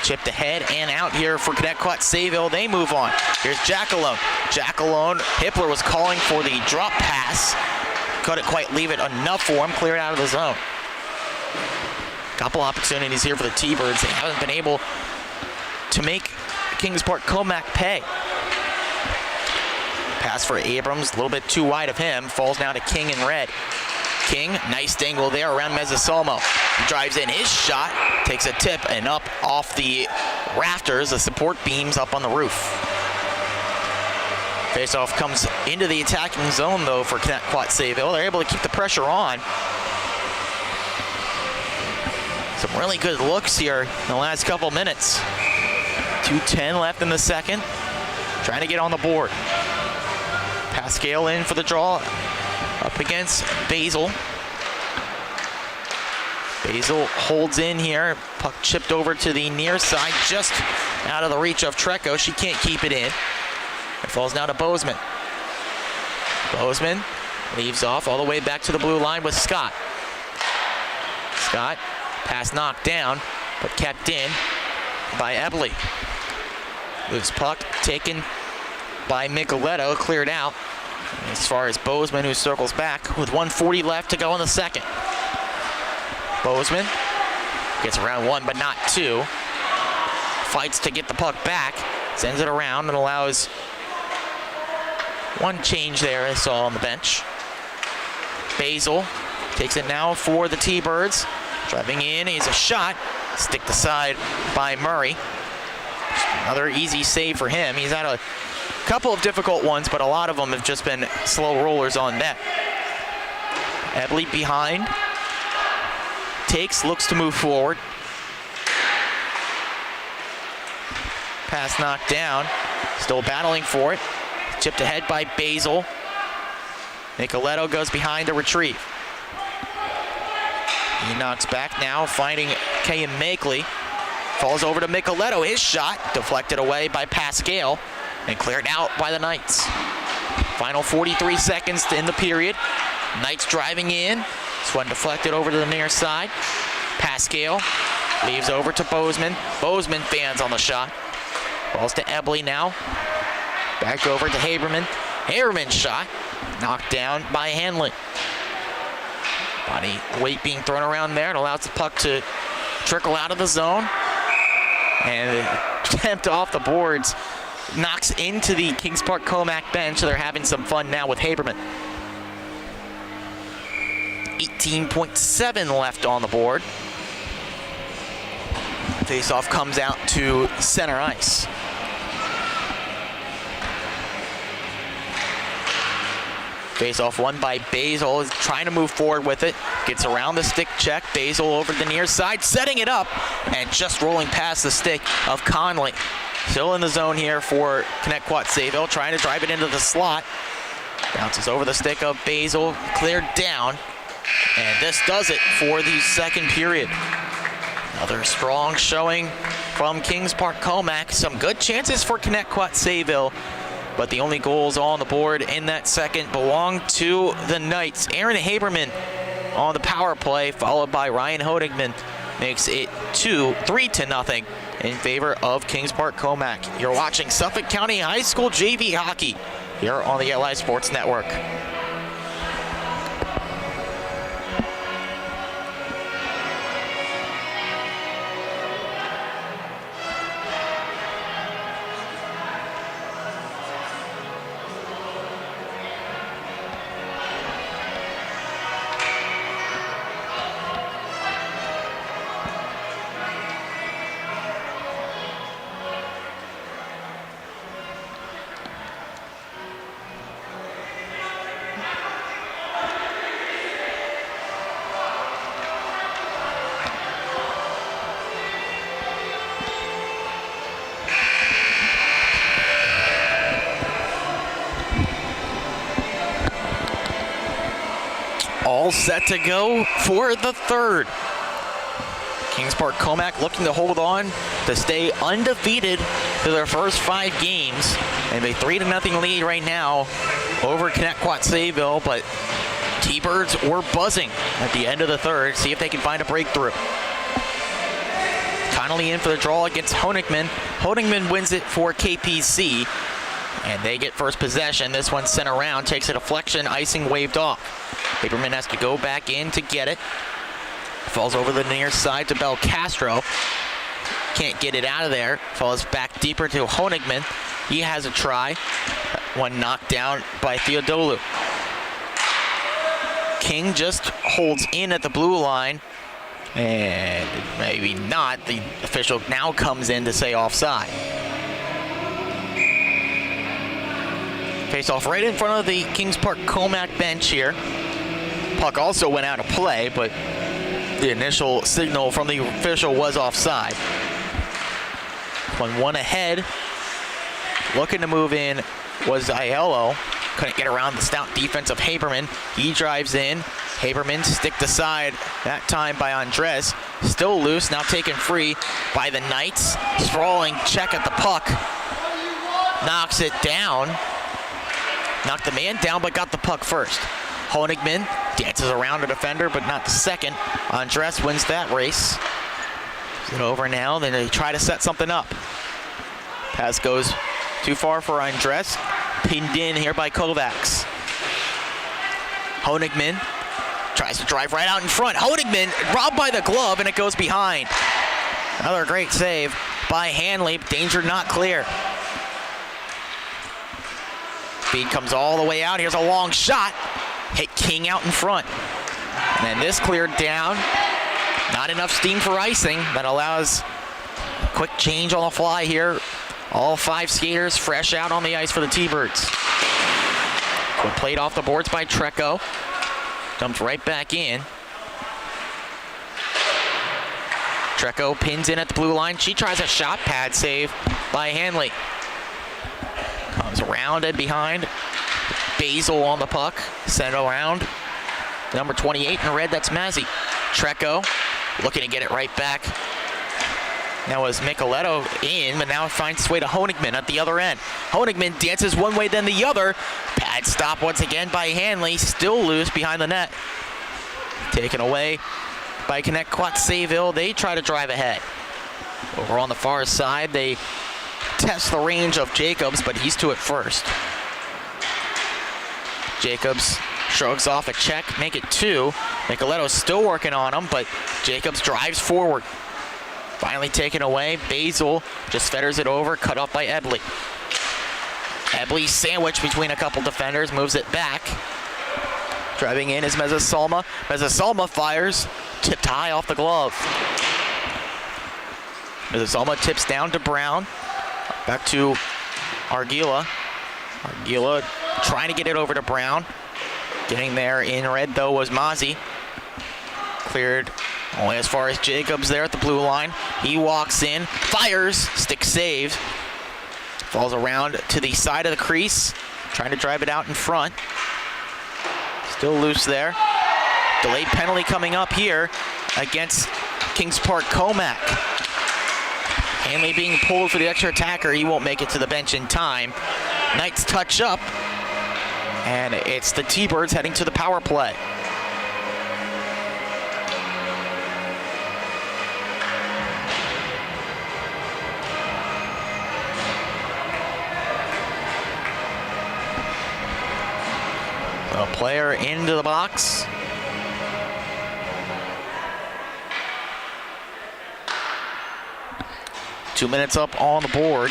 Chipped ahead and out here for Connetquot Sayville. They move on. Here's Jackalone. Jackalone, Hippler was calling for the drop pass. Couldn't quite leave it enough for him, cleared out of the zone. Couple opportunities here for the T-Birds. They haven't been able to make Kings Park Commack pay. Pass for Abrams, a little bit too wide of him. Falls now to King in red. King, nice dangle there around Mezzasalmo. Drives in his shot, takes a tip and up off the rafters, the support beams up on the roof. Faceoff comes into the attacking zone though for Connetquot Sayville. They're able to keep the pressure on. Some really good looks here in the last couple minutes. 2:10 left in the second. Trying to get on the board. Pascal in for the draw. Up against Basil. Basil holds in here. Puck chipped over to the near side, just out of the reach of Trecco. She can't keep it in. It falls now to Bozeman. Bozeman leaves off all the way back to the blue line with Scott. Scott, pass knocked down, but kept in by Ebley. Loose puck taken by Micheletto, cleared out. As far as Bozeman, who circles back with 1:40 left to go in the second. Bozeman gets around 1, but not 2. Fights to get the puck back, sends it around and allows one change there, I saw on the bench. Basil takes it now for the T-Birds. Driving in, he's a shot. Sticked aside by Murray. Another easy save for him. He's had a couple of difficult ones, but a lot of them have just been slow rollers on net. Ebley behind. Takes, looks to move forward. Pass knocked down. Still battling for it. Chipped ahead by Basil. Nicoletto goes behind to retrieve. He knocks back now, finding Kayan Makeley. Falls over to Micheletto. His shot deflected away by Pascal and cleared out by the Knights. Final 43 seconds in the period. Knights driving in. This one deflected over to the near side. Pascal leaves over to Bozeman. Bozeman fans on the shot. Falls to Ebley now. Back over to Haberman. Haberman's shot knocked down by Hanley. Body weight being thrown around there. It allows the puck to trickle out of the zone. And attempt off the boards knocks into the Kings Park Commack bench. So they're having some fun now with Haberman. 18.7 left on the board. Faceoff comes out to center ice. Faceoff won by Basil. Is trying to move forward with it. Gets around the stick check. Basil over the near side, setting it up, and just rolling past the stick of Conley. Still in the zone here for Connetquot Sayville, trying to drive it into the slot. Bounces over the stick of Basil, cleared down. And this does it for the second period. Another strong showing from Kings Park Commack. Some good chances for Connetquot Sayville, but the only goals on the board in that second belong to the Knights. Aaron Haberman on the power play, followed by Ryan Hodigman, makes it 3-0 in favor of Kings Park Commack. You're watching Suffolk County High School JV hockey here on the LI Sports Network. All set to go for the third. Kings Park Commack looking to hold on to stay undefeated to their first 5 games. And a 3-0 lead right now over Connetquot Sayville, but T-Birds were buzzing at the end of the third. See if they can find a breakthrough. Connolly in for the draw against Honigman. Honigman wins it for KPC, and they get first possession. This one sent around, takes a deflection, icing waved off. Haberman has to go back in to get it. Falls over the near side to Belcastro. Can't get it out of there. Falls back deeper to Honigman. He has a try. One knocked down by Theodolu. King just holds in at the blue line. And maybe not. The official now comes in to say offside. Face off right in front of the Kings Park Commack bench here. Puck also went out of play, but the initial signal from the official was offside. One ahead. Looking to move in was Aiello. Couldn't get around the stout defense of Haberman. He drives in. Haberman sticked aside, that time by Andres. Still loose, now taken free by the Knights. Sprawling check at the puck. Knocks it down. Knocked the man down, but got the puck first. Honigman dances around a defender, but not the second. Andres wins that race. Is it over now? Then they try to set something up. Pass goes too far for Andres. Pinned in here by Kovacs. Honigman tries to drive right out in front. Honigman robbed by the glove, and it goes behind. Another great save by Hanley. Danger not clear. Feed comes all the way out. Here's a long shot. Hit King out in front. And then this cleared down. Not enough steam for icing. That allows a quick change on the fly here. All 5 skaters fresh out on the ice for the T-Birds. Quick played off the boards by Treco. Dumped right back in. Treco pins in at the blue line. She tries a shot pad save by Hanley. Comes around and behind. Basil on the puck. Sent around. Number 28 in red, that's Mazzy. Treco looking to get it right back. That was Micheletto in, but now it finds its way to Honigman at the other end. Honigman dances one way, then the other. Pad stop once again by Hanley. Still loose behind the net. Taken away by Connetquot Sayville. They try to drive ahead. Over on the far side, they test the range of Jacobs, but he's to it first. Jacobs shrugs off a check, make it 2. Micheletto's still working on him, but Jacobs drives forward. Finally taken away. Basil just fetters it over, cut off by Ebley. Ebley sandwiched between a couple defenders, moves it back. Driving in is Mezzasalma. Mezzasalma fires, tipped high off the glove. Mezzasalma tips down to Brown. Back to Arguila. Arguila trying to get it over to Brown. Getting there in red, though, was Mazzi. Cleared only as far as Jacobs there at the blue line. He walks in, fires, stick save. Falls around to the side of the crease, trying to drive it out in front. Still loose there. Delayed penalty coming up here against Kings Park Commack. Hanley being pulled for the extra attacker. He won't make it to the bench in time. Knights touch up, and it's the T-Birds heading to the power play. A player into the box. Two minutes up on the board.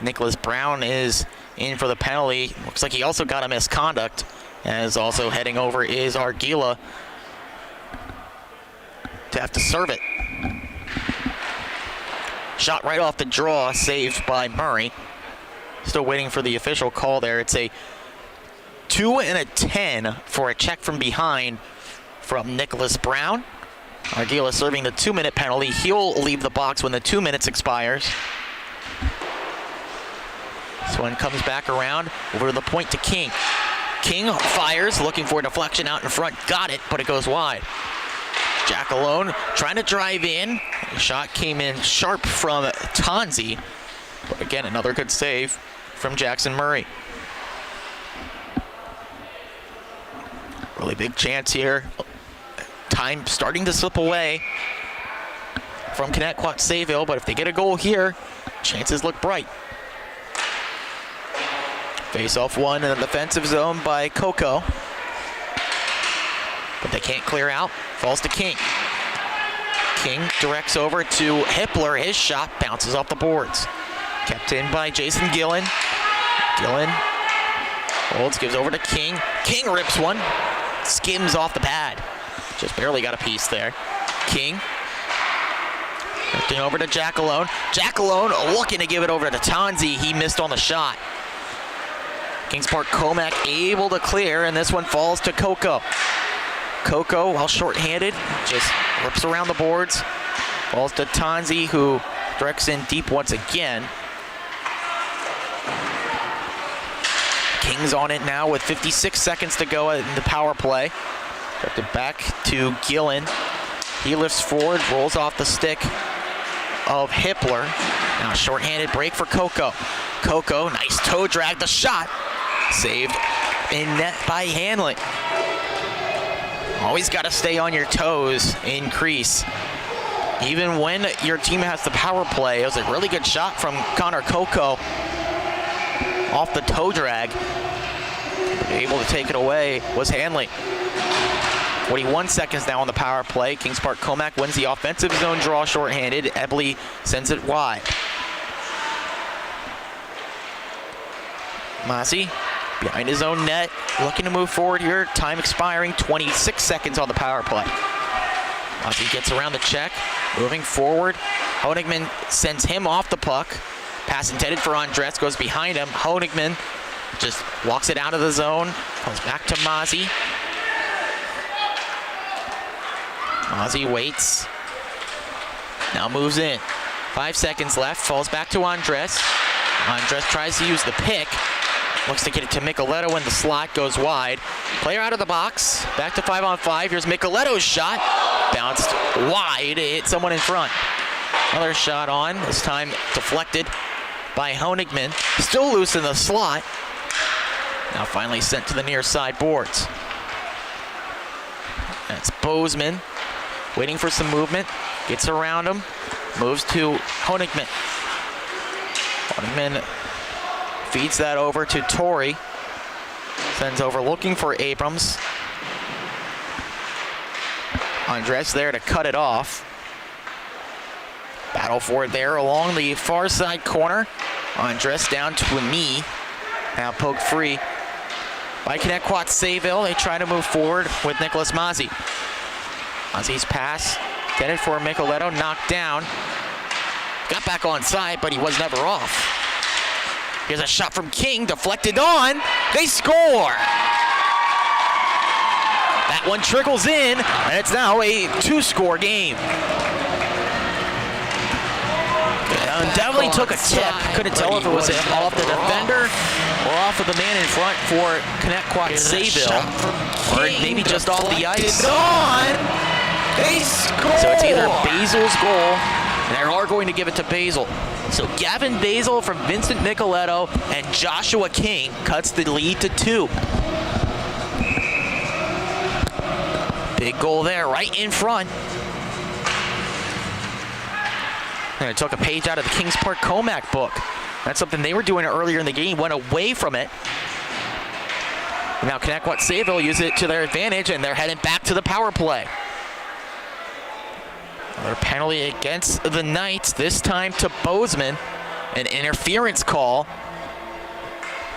Nicholas Brown is in for the penalty. Looks like he also got a misconduct. As also heading over is Arguila to have to serve it. Shot right off the draw, saved by Murray. Still waiting for the official call there. It's a 2 and a 10 for a check from behind from Nicholas Brown. Arguila serving the 2-minute penalty. He'll leave the box when the 2 minutes expires. This one comes back around over to the point to King. King fires, looking for a deflection out in front. Got it, but it goes wide. Jack alone, trying to drive in. The shot came in sharp from Tanzi. But again, another good save from Jackson Murray. Really big chance here. Time starting to slip away from Connetquot Sayville, but if they get a goal here, chances look bright. Face-off one in the defensive zone by Coco. But they can't clear out. Falls to King. King directs over to Hippler. His shot bounces off the boards. Kept in by Jason Gillen. Gillen holds, gives over to King. King rips one. Skims off the pad. Just barely got a piece there. King. Drifting over to Jack alone. Jack alone looking to give it over to Tanzi. He missed on the shot. Kings Park Commack able to clear, and this one falls to Coco. Coco, while short-handed, just rips around the boards. Falls to Tanzi, who directs in deep once again. Kings on it now with 56 seconds to go in the power play. Directed back to Gillen. He lifts forward, rolls off the stick of Hippler. Now short-handed break for Coco. Coco, nice toe drag, the shot. Saved in net by Hanley. Always got to stay on your toes in crease. Even when your team has the power play, it was a really good shot from Connor Coco off the toe drag. Able to take it away was Hanley. 41 seconds now on the power play. Kings Park Commack wins the offensive zone draw shorthanded. Ebley sends it wide. Masi behind his own net, looking to move forward here. Time expiring, 26 seconds on the power play. Masi gets around the check, moving forward. Honigman sends him off the puck. Pass intended for Andres, goes behind him. Honigman just walks it out of the zone, comes back to Masi. Masi waits, now moves in. 5 seconds left, falls back to Andres. Andres tries to use the pick. Looks to get it to Micheletto in the slot, goes wide. Player out of the box, back to 5-on-5. Here's Micheletto's shot. Bounced wide, it hit someone in front. Another shot on, this time deflected by Honigman. Still loose in the slot. Now finally sent to the near side boards. That's Bozeman, waiting for some movement. Gets around him, moves to Honigman. Honigman feeds that over to Torrey. Sends over looking for Abrams. Andres there to cut it off. Battle for it there along the far side corner. Andres down to a knee. Now poked free by Connetquot Sayville. They try to move forward with Nicholas Masi. Mazi's pass intended for Micheletto, knocked down. Got back on side, but he was never off. Here's a shot from King, deflected on. They score! That one trickles in, and it's now a 2-score game. Definitely took a tip. Couldn't tell if it was off the defender or off of the man in front for Connetquot Sayville, or maybe just off the ice. They score! So it's either Basil's goal, and they are going to give it to Basil. So Gavin Basil from Vincent Nicoletto and Joshua King cuts the lead to 2. Big goal there, right in front. And it took a page out of the Kingsport Commack book. That's something they were doing earlier in the game, went away from it. Now Connetquot Sayville use it to their advantage, and they're heading back to the power play. Another penalty against the Knights, this time to Bozeman. An interference call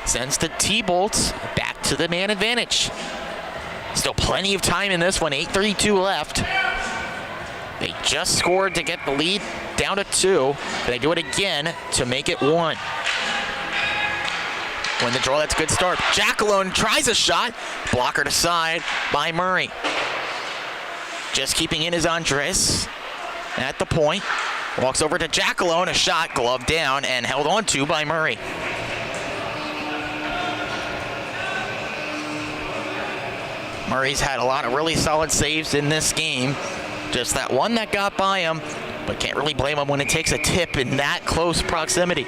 sends the T-Bolts back to the man advantage. Still plenty of time in this one, 8:32 left. They just scored to get the lead down to 2. They do it again to make it 1. Win the draw, that's a good start. Jackalone tries a shot, blockered aside by Murray. Just keeping in is Andres at the point. Walks over to Jackalone, a shot, glove down, and held on to by Murray. Murray's had a lot of really solid saves in this game. Just that one that got by him, but can't really blame him when it takes a tip in that close proximity.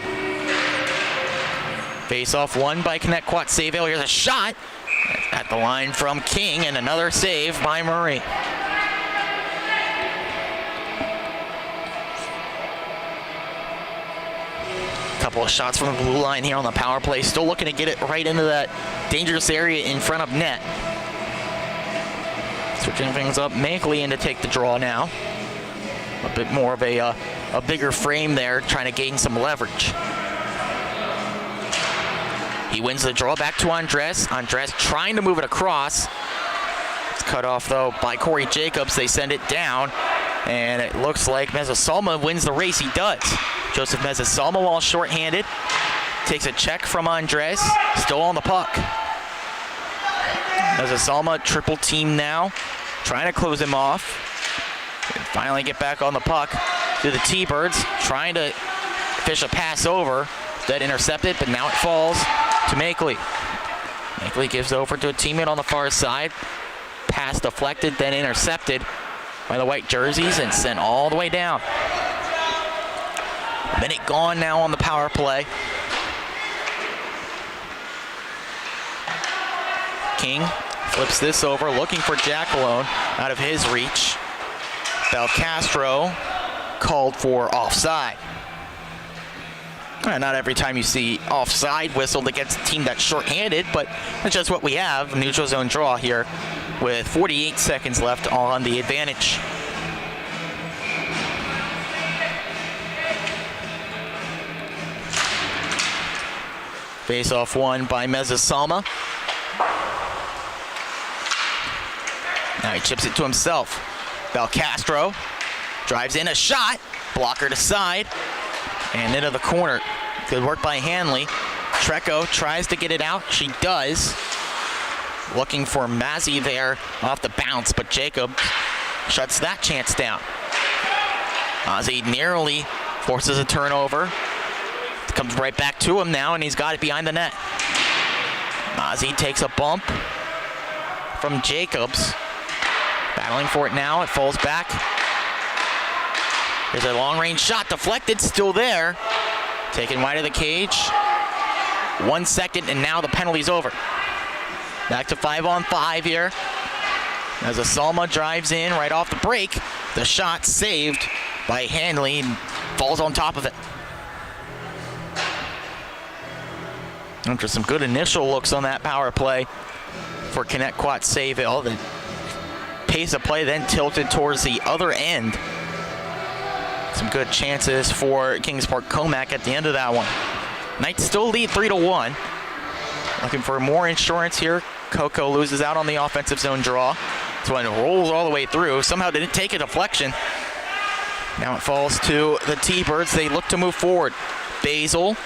Face-off won by Connetquot Sayville. Here's a shot at the line from King, and another save by Murray. Couple of shots from the blue line here on the power play. Still looking to get it right into that dangerous area in front of net. Switching things up, Makeley in to take the draw now. A bit more of a bigger frame there, trying to gain some leverage. He wins the draw back to Andres. Andres trying to move it across. It's cut off though by Corey Jacobs. They send it down, and it looks like Mezzasalma wins the race. He does. Joseph Mezzasalma, while shorthanded, takes a check from Andres. Still on the puck. Mezzasalma triple team now, trying to close him off. And finally get back on the puck to the T-Birds, trying to fish a pass over. That intercepted, but now it falls to Makeley. Makeley gives over to a teammate on the far side. Pass deflected, then intercepted by the white jerseys and sent all the way down. A minute gone now on the power play. King flips this over, looking for Jackalone out of his reach. Belcastro called for offside. Not every time you see offside whistled against a team that's shorthanded, but that's just what we have. Neutral zone draw here with 48 seconds left on the advantage. Face-off won by Mezzasalma. Now he chips it to himself. Belcastro drives in a shot, blocker to side, and into the corner. Good work by Hanley. Treco tries to get it out. She does. Looking for Mazzy there off the bounce, but Jacob shuts that chance down. Mazzy nearly forces a turnover. Comes right back to him now, and he's got it behind the net. Mazzy takes a bump from Jacobs. Battling for it now. It falls back. There's a long-range shot. Deflected. Still there. Taken wide of the cage. 1 second, and now the penalty's over. Back to 5-on-5 here. As Salma drives in right off the break. The shot saved by Hanley and falls on top of it. After some good initial looks on that power play for Connetquot Sayville, the pace of play then tilted towards the other end. Some good chances for Kingsport Commack at the end of that one. Knights still lead 3-1. Looking for more insurance here. Coco loses out on the offensive zone draw. This one rolls all the way through. Somehow didn't take a deflection. Now it falls to the T-Birds. They look to move forward. Basil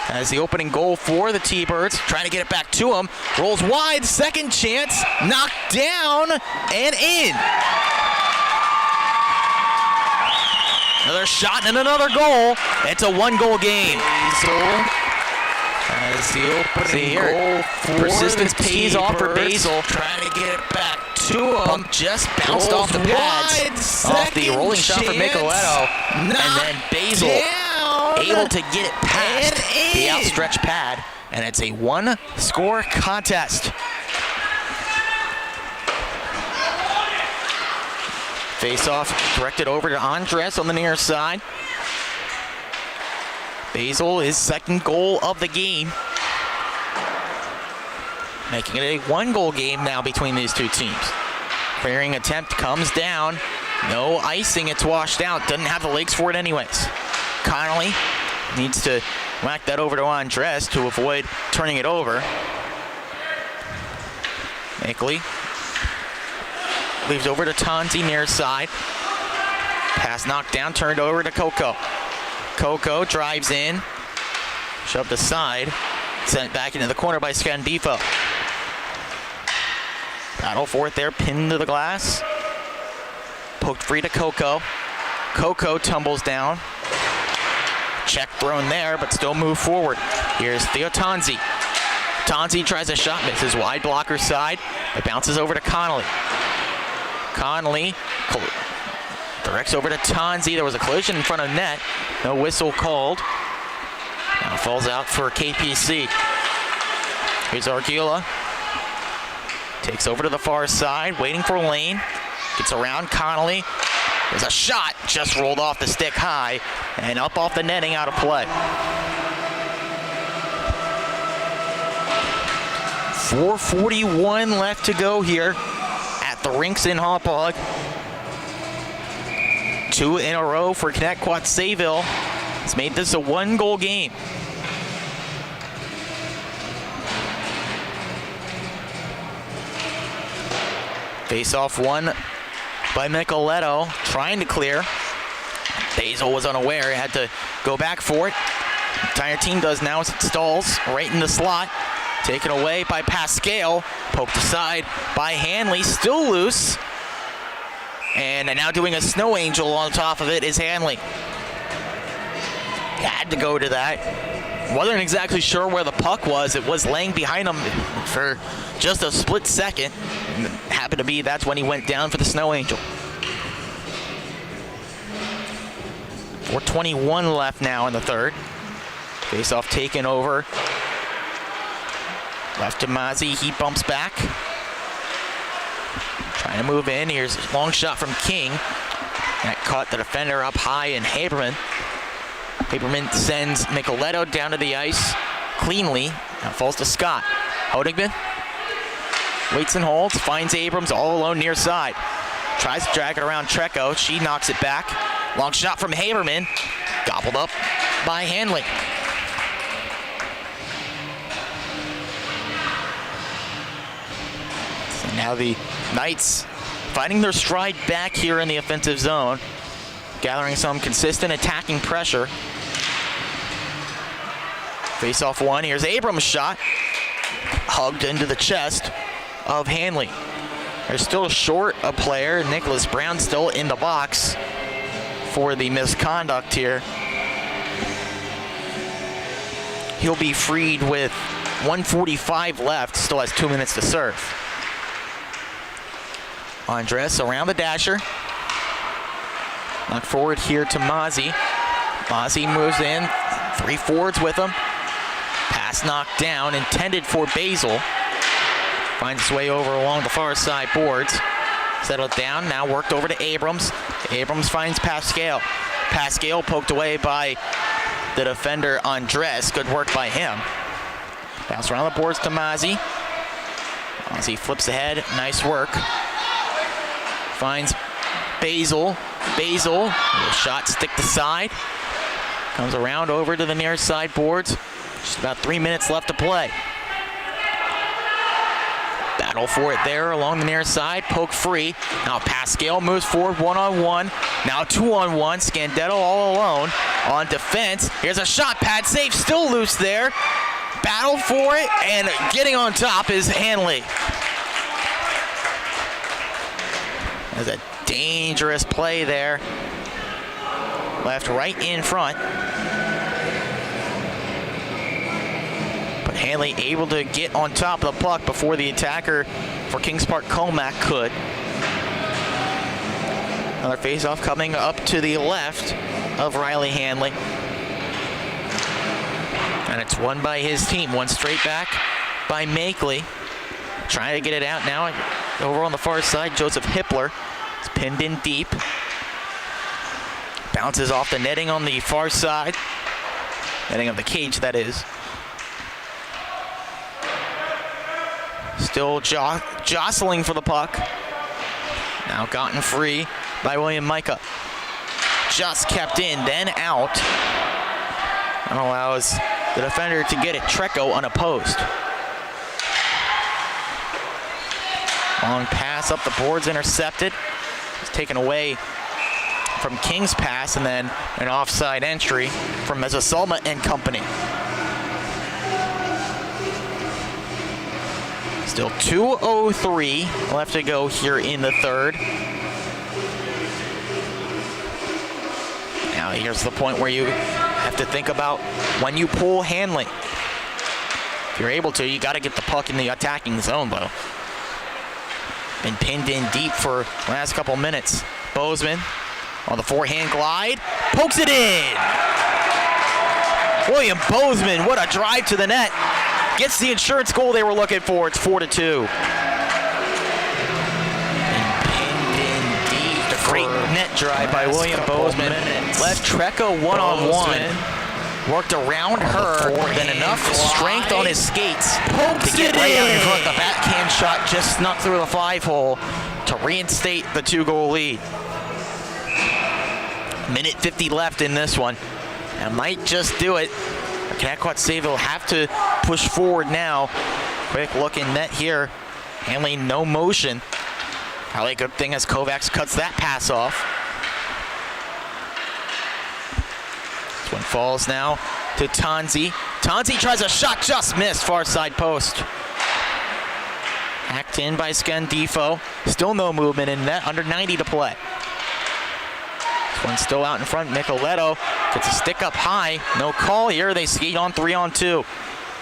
has the opening goal for the T-Birds, trying to get it back to him. Rolls wide, second chance, knocked down and in. Another shot and another goal. It's a one-goal game. Basil has is the opening See here. goal for Persistence the pays off for T-Birds. Basil. Trying to get it back to him. Puck just bounced off the Goes pads. wide, Off the rolling shot for second Micheletto. And chance. then Basil Down. able to get it past And the in. outstretched pad. And it's a one-score contest. Face-off directed over to Andres on the near side. Basil, his second goal of the game. Making it a one-goal game now between these two teams. Clearing attempt comes down. No icing, it's washed out. Doesn't have the legs for it anyways. Connolly needs to whack that over to Andres to avoid turning it over. Makeley leaves over to Tanzi near side. Pass knocked down, turned over to Coco. Coco drives in, shoved aside, sent back into the corner by Scandifo. Battle for it there, pinned to the glass. Poked free to Coco. Coco tumbles down. Check thrown there, but still move forward. Here's Theo Tanzi. Tanzi tries a shot, misses wide blocker side. It bounces over to Connolly. Connolly directs over to Tanzi. There was a collision in front of net. No whistle called. Now falls out for KPC. Here's Argula. Takes over to the far side, waiting for Lane. Gets around Connolly. There's a shot, just rolled off the stick high and up off the netting, out of play. 4:41 left to go here at the rinks in Hauppauge. 2 in a row for Connetquot Sayville. It's made this a one-goal game. Face-off won by Micheletto, trying to clear. Basil was unaware, had to go back for it. Entire team does now as it stalls right in the slot. Taken away by Pascal, poked aside by Hanley, still loose. And now doing a snow angel on top of it is Hanley. Had to go to that. Wasn't exactly sure where the puck was. It was laying behind him for just a split second. Happened to be that's when he went down for the snow angel. 4:21 left now in the third. Face-off taken over. Left to Mazzi, he bumps back. Trying to move in, here's a long shot from King. That caught the defender up high in Haberman. Haberman sends Micheletto down to the ice cleanly. Now falls to Scott. Hodegman waits and holds, finds Abrams all alone near side. Tries to drag it around Treco, she knocks it back. Long shot from Haberman, gobbled up by Hanley. So now the Knights finding their stride back here in the offensive zone, gathering some consistent attacking pressure. Face-off one, here's Abrams' shot, hugged into the chest of Hanley. They're still short a player. Nicholas Brown still in the box for the misconduct here. He'll be freed with 1:45 left, still has 2 minutes to serve. Andres around the dasher. Knocked forward here to Mazzi. Mazzi moves in, 3 forwards with him. Pass knocked down, intended for Basil. Finds its way over along the far side boards. Settled down, now worked over to Abrams. Abrams finds Pascal. Pascal poked away by the defender Andres. Good work by him. Bounce around the boards to Mazzi. Mazzi flips ahead, nice work. Finds Basil. Basil, shot stick to side. Comes around over to the near side boards. Just about 3 minutes left to play. Battle for it there along the near side. Poke free. Now Pascal moves forward 1-on-1. Now 2-on-1. Scandetto all alone on defense. Here's a shot. Pad save. Still loose there. Battle for it. And getting on top is Hanley. There's a dangerous play there. Left right in front. But Hanley able to get on top of the puck before the attacker for Kings Park Commack could. Another face-off coming up to the left of Riley Hanley. And it's won by his team. One straight back by Makeley. Trying to get it out now. Over on the far side, Joseph Hippler is pinned in deep. Bounces off the netting on the far side. Netting of the cage, that is. Still jostling for the puck. Now gotten free by William Micah. Just kept in, then out. And allows the defender to get it. Treco unopposed. Long pass up the boards, intercepted. It's taken away from King's pass, and then an offside entry from Mezzosolma and company. Still 2:03 left to go here in the third. Now here's the point where you have to think about when you pull Hanley. If you're able to, you got to get the puck in the attacking zone, though. Been pinned in deep for the last couple minutes. Bozeman on the forehand glide, pokes it in. William Bozeman, what a drive to the net. Gets the insurance goal they were looking for. It's 4-2. And pinned in deep. A great net drive by William Bozeman. Left Treco one-on-one. Worked around her, then enough strength on his skates to get right out in front. The backhand shot just snuck through the 5-hole to reinstate the 2-goal lead. Minute 50 left in this one. That might just do it. Connetquot Sayville have to push forward now. Quick look in net here. Hanley no motion. Probably a good thing as Kovacs cuts that pass off. This one falls now to Tanzi. Tanzi tries a shot, just missed, far side post. Hacked in by Scandifo. Still no movement in net, under 90 to play. This one's still out in front. Nicoletto gets a stick up high. No call here. They skate on 3-on-2.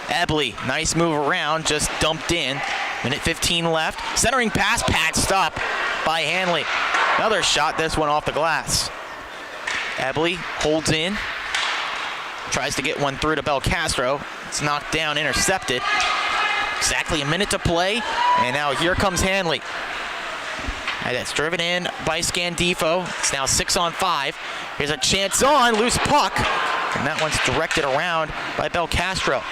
Ebley, nice move around, just dumped in. Minute 15 left. Centering pass, patched up by Hanley. Another shot, this one off the glass. Ebley holds in. Tries to get one through to Belcastro. It's knocked down, intercepted. Exactly a minute to play. And now here comes Hanley. And that's driven in by Scandifo. It's now 6-on-5. Here's a chance on, loose puck. And that one's directed around by Belcastro.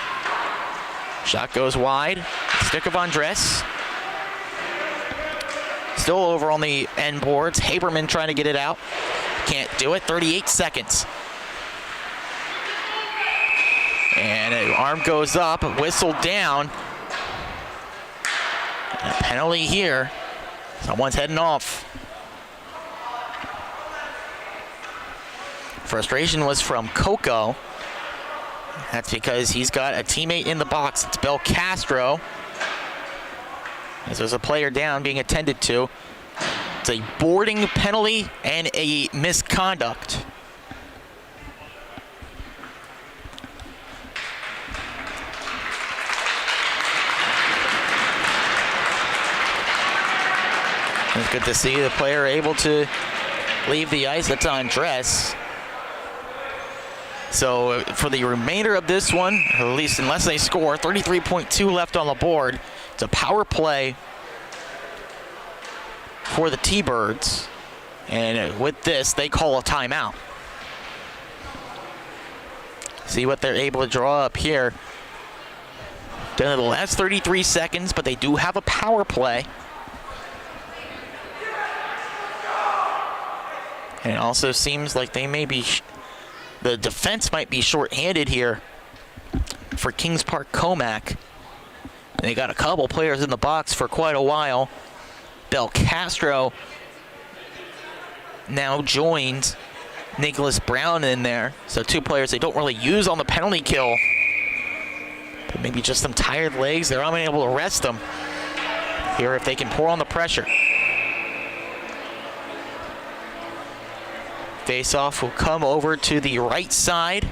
Shot goes wide. Stick of Andres. Still over on the end boards. Haberman trying to get it out. Can't do it. 38 seconds. And an arm goes up, whistled down. And a penalty here. Someone's heading off. Frustration was from Coco. That's because he's got a teammate in the box. It's Belcastro. As there's a player down being attended to. It's a boarding penalty and a misconduct. It's good to see the player able to leave the ice. That's Andres. So for the remainder of this one, or at least unless they score, 33.2 left on the board. It's a power play for the T-Birds. And with this, they call a timeout. See what they're able to draw up here. Done in the last 33 seconds, but they do have a power play. And it also seems like they may be, the defense might be short-handed here for Kings Park Commack. And they got a couple players in the box for quite a while. Belcastro now joins Nicholas Brown in there. So two players they don't really use on the penalty kill. But maybe just some tired legs. They're unable to rest them here if they can pour on the pressure. Face-off will come over to the right side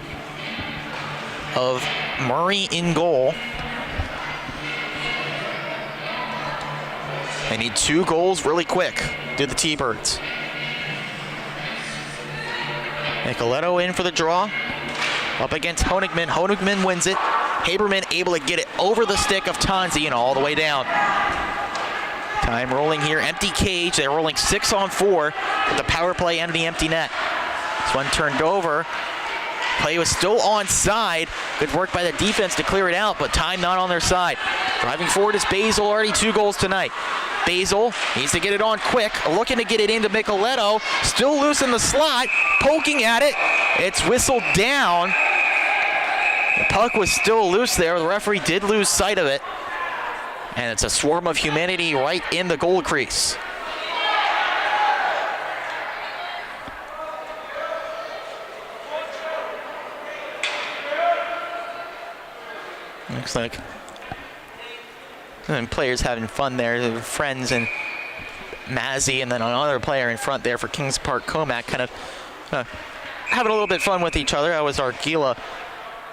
of Murray in goal. They need 2 goals really quick, do the T-Birds. Nicoletto in for the draw. Up against Honigman. Honigman wins it. Haberman able to get it over the stick of Tanzi and all the way down. Time rolling here. Empty cage. They're rolling 6-on-4 with the power play and the empty net. This one turned over. Play was still onside. Good work by the defense to clear it out, but time not on their side. Driving forward is Basil, already 2 goals tonight. Basil needs to get it on quick, looking to get it into Nicoletto. Still loose in the slot, poking at it. It's whistled down. The puck was still loose there. The referee did lose sight of it. And it's a swarm of humanity right in the goal crease. Looks like players having fun there, friends and Mazzy, and then another player in front there for Kings Park Commack, kind of having a little bit fun with each other. That was Argila.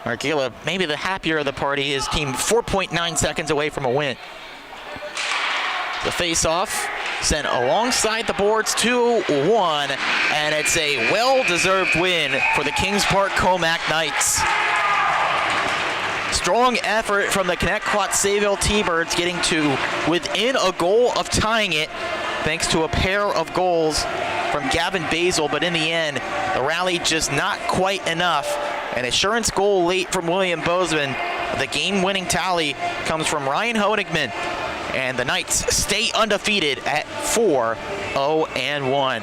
Argila, maybe the happier of the party. His team 4.9 seconds away from a win. The face-off sent alongside the boards 2-1, and it's a well-deserved win for the Kings Park Commack Knights. Strong effort from the Connetquot Sayville T-Birds, getting to within a goal of tying it thanks to a pair of goals from Gavin Basil, but in the end, the rally just not quite enough. An assurance goal late from William Bozeman. The game-winning tally comes from Ryan Honigman, and the Knights stay undefeated at 4-0-1.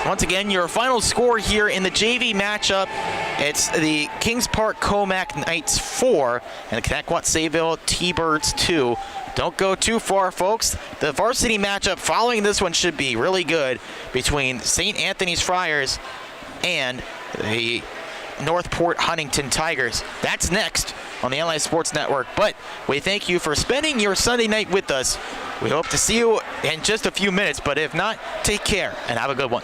Once again, your final score here in the JV matchup, it's the Kings Park Commack Knights 4 and the Connetquot Sayville T-Birds 2. Don't go too far, folks. The varsity matchup following this one should be really good between St. Anthony's Friars and the Northport Huntington Tigers. That's next on the LA Sports Network. But we thank you for spending your Sunday night with us. We hope to see you in just a few minutes, but if not, take care and have a good one.